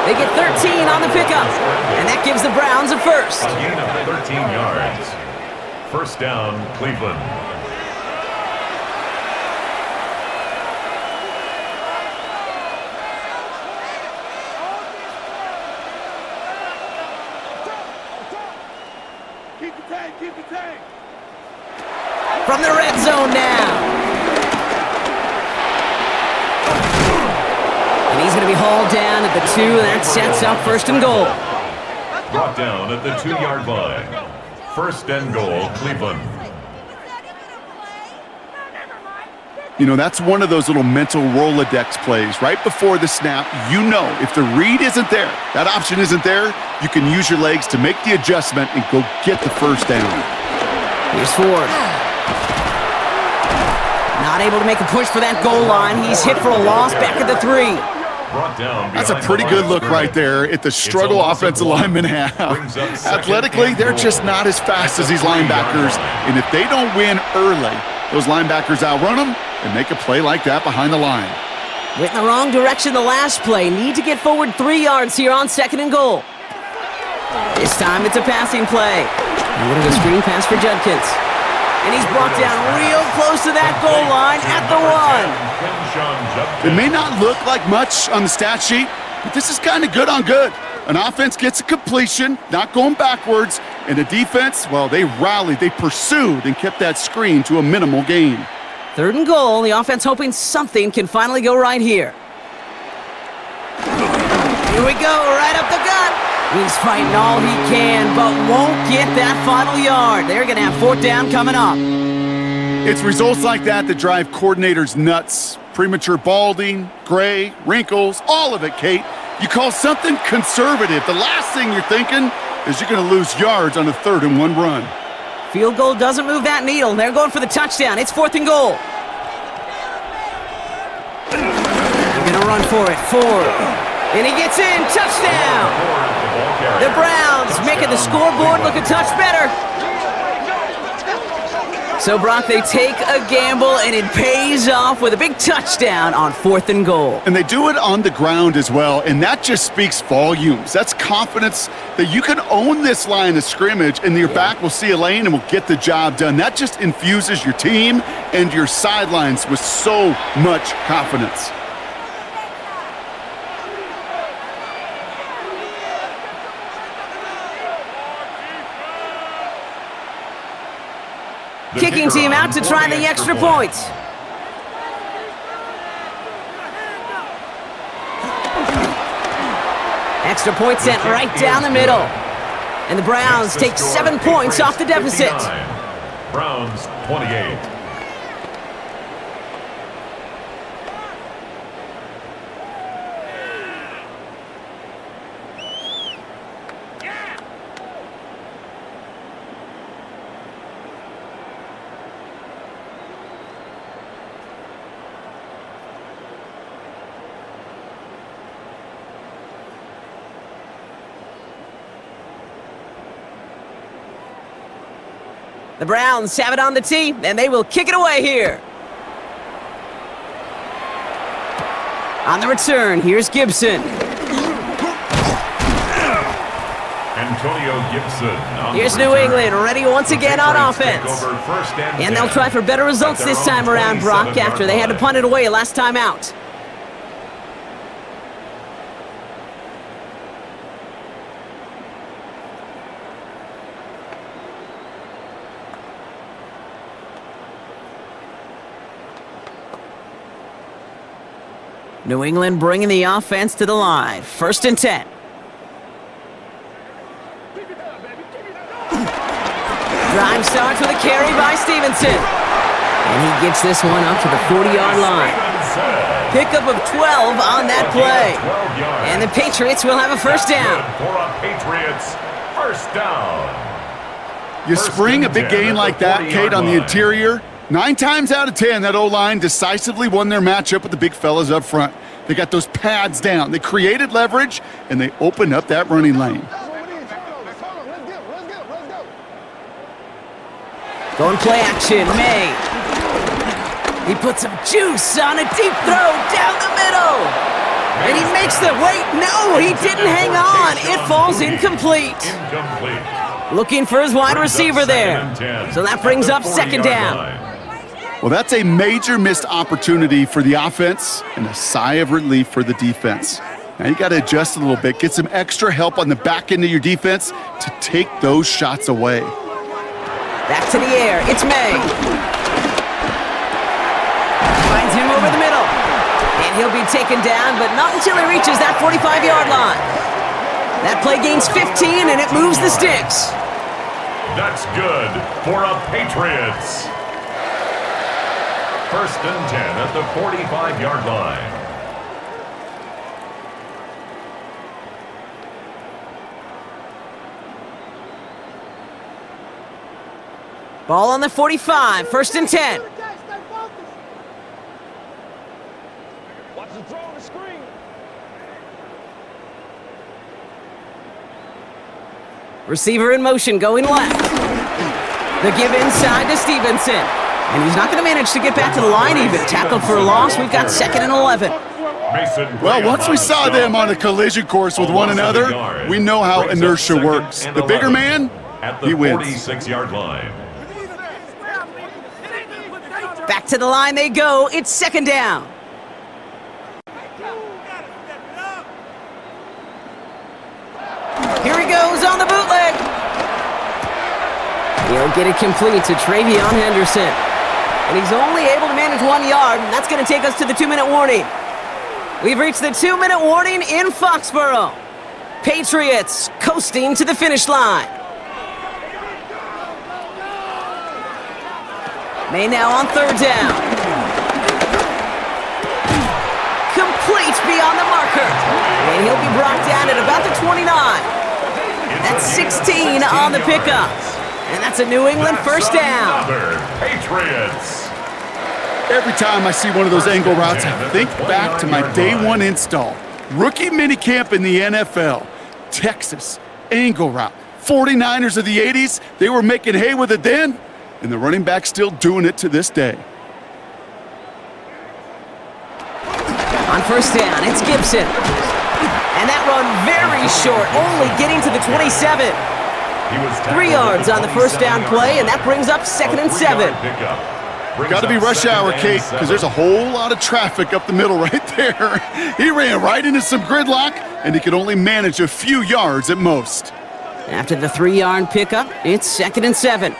They get 13 on the pickup, and that gives the Browns a first. A gain of 13 yards. First down, Cleveland. From the red zone now. And he's going to be hauled down at the 2, and that sets up 1st and goal. Brought down at the 2-yard line. 1st and goal, Cleveland. You know, that's one of those little mental Rolodex plays. Right before the snap, you know if the read isn't there, that option isn't there, you can use your legs to make the adjustment and go get the first down. Here's Ford. Not able to make a push for that goal line. He's hit for a loss back at the 3. Brought down That's a behind pretty the good line look of right there at the struggle loss of offensive one. linemen have. Brings up second Athletically, and they're goal. just not as fast as these linebackers. And if they don't win early, those linebackers outrun them and make a play like that behind the line. Went in the wrong direction the last play. Need to get forward 3 yards here on 2nd and goal. This time it's a passing play. A little screen pass for Judkins. And he's brought down real close to that goal line at the 1. It may not look like much on the stat sheet, but this is kind of good on good. An offense gets a completion, not going backwards, and the defense, well, they rallied, they pursued, and kept that screen to a minimal gain. 3rd and goal. The offense hoping something can finally go right here. Here we go, right up the gut. He's fighting all he can, but won't get that final yard. They're going to have 4th down coming up. It's results like that that drive coordinators nuts. Premature balding, gray, wrinkles, all of it, Kate. You call something conservative. The last thing you're thinking is you're going to lose yards on a 3rd and 1 run. Field goal doesn't move that needle. They're going for the touchdown. It's 4th and goal. They're going to run for it. 4. And he gets in. Touchdown. The Browns making the scoreboard look a touch better. So, Brock, they take a gamble, and it pays off with a big touchdown on 4th and goal. And they do it on the ground as well, and that just speaks volumes. That's confidence that you can own this line of scrimmage, and your back will see a lane and will get the job done. That just infuses your team and your sidelines with so much confidence. Kicking team out to try the extra point. Extra point sent right down the middle. And the Browns take 7 points off the deficit. Browns 28. The Browns have it on the tee, and they will kick it away here. On the return, here's Gibson. Antonio Gibson. Here's New England, ready once again on offense. And they'll try for better results this time around, Brock, after they had to punt it away last time out. New England bringing the offense to the line. 1st and 10. Drive starts with a carry by Stevenson. And he gets this one up to the 40-yard line. Pickup of 12 on that play. And the Patriots will have a 1st down. For a Patriots 1st down. You spring a big gain like that, Kate, on the interior. 9 times out of 10, that O-line decisively won their matchup with the big fellas up front. They got those pads down. They created leverage, and they opened up that running lane. Going play action, May. He puts some juice on a deep throw down the middle. And he makes the wait. No, he didn't hang on. It falls incomplete. Looking for his wide receiver there. So that brings up 2nd down. Well, that's a major missed opportunity for the offense and a sigh of relief for the defense. Now you got to adjust a little bit, get some extra help on the back end of your defense to take those shots away. Back to the air, it's May. Finds him over the middle. And he'll be taken down, but not until he reaches that 45-yard line. That play gains 15, and it moves the sticks. That's good for a Patriots. 1st and 10 at the 45-yard line. Ball on the 45, 1st and 10. Watch the throw on the screen. Receiver in motion, going left. The give inside to Stevenson. And he's not going to manage to get back to the line even. Tackled for a loss. We've got 2nd and 11. Well, once we saw them on a collision course with one another, we know how inertia works. The bigger man, he wins. 46-yard line. Back to the line they go. It's 2nd down. Here he goes on the bootleg. He'll get it complete to Travion Henderson. And he's only able to manage 1 yard, and that's going to take us to the 2-minute warning. We've reached the 2-minute warning in Foxborough. Patriots coasting to the finish line. May now on 3rd down. Complete beyond the marker. And he'll be brought down at about the 29. That's 16 on the pickup. And that's a New England first down. Patriots. Every time I see one of those angle routes, I think back to my day 1 install. Rookie minicamp in the NFL. Texas, angle route. 49ers of the 80s, they were making hay with it then, and the running back's still doing it to this day. On 1st down, it's Gibson. And that run very short, only getting to the 27. 3 yards on the 1st down play, and that brings up 2nd and 7. Got to be rush hour, Kate, because there's a whole lot of traffic up the middle right there. He ran right into some gridlock, and he could only manage a few yards at most. After the 3-yard pickup, it's 2nd and 7.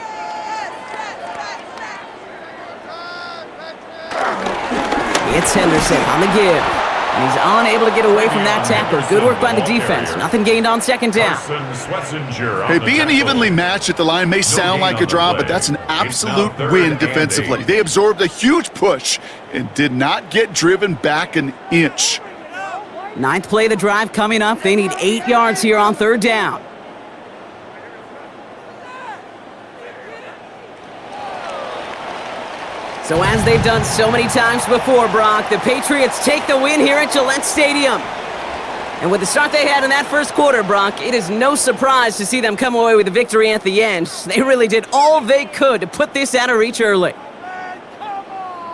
It's Henderson on the give. And he's unable to get away from that tackle. Good work by the defense. Nothing gained on 2nd down. Hey, being evenly matched at the line may sound like a draw, but that's an absolute win defensively. They absorbed a huge push and did not get driven back an inch. 9th play of the drive coming up. They need 8 yards here on 3rd down. So as they've done so many times before, Brock, the Patriots take the win here at Gillette Stadium. And with the start they had in that first quarter, Brock, it is no surprise to see them come away with a victory at the end. They really did all they could to put this out of reach early.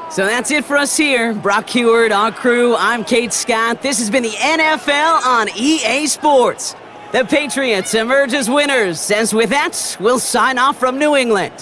So that's it for us here. Brock Heward, our crew, I'm Kate Scott. This has been the NFL on EA Sports. The Patriots emerge as winners, as with that, we'll sign off from New England.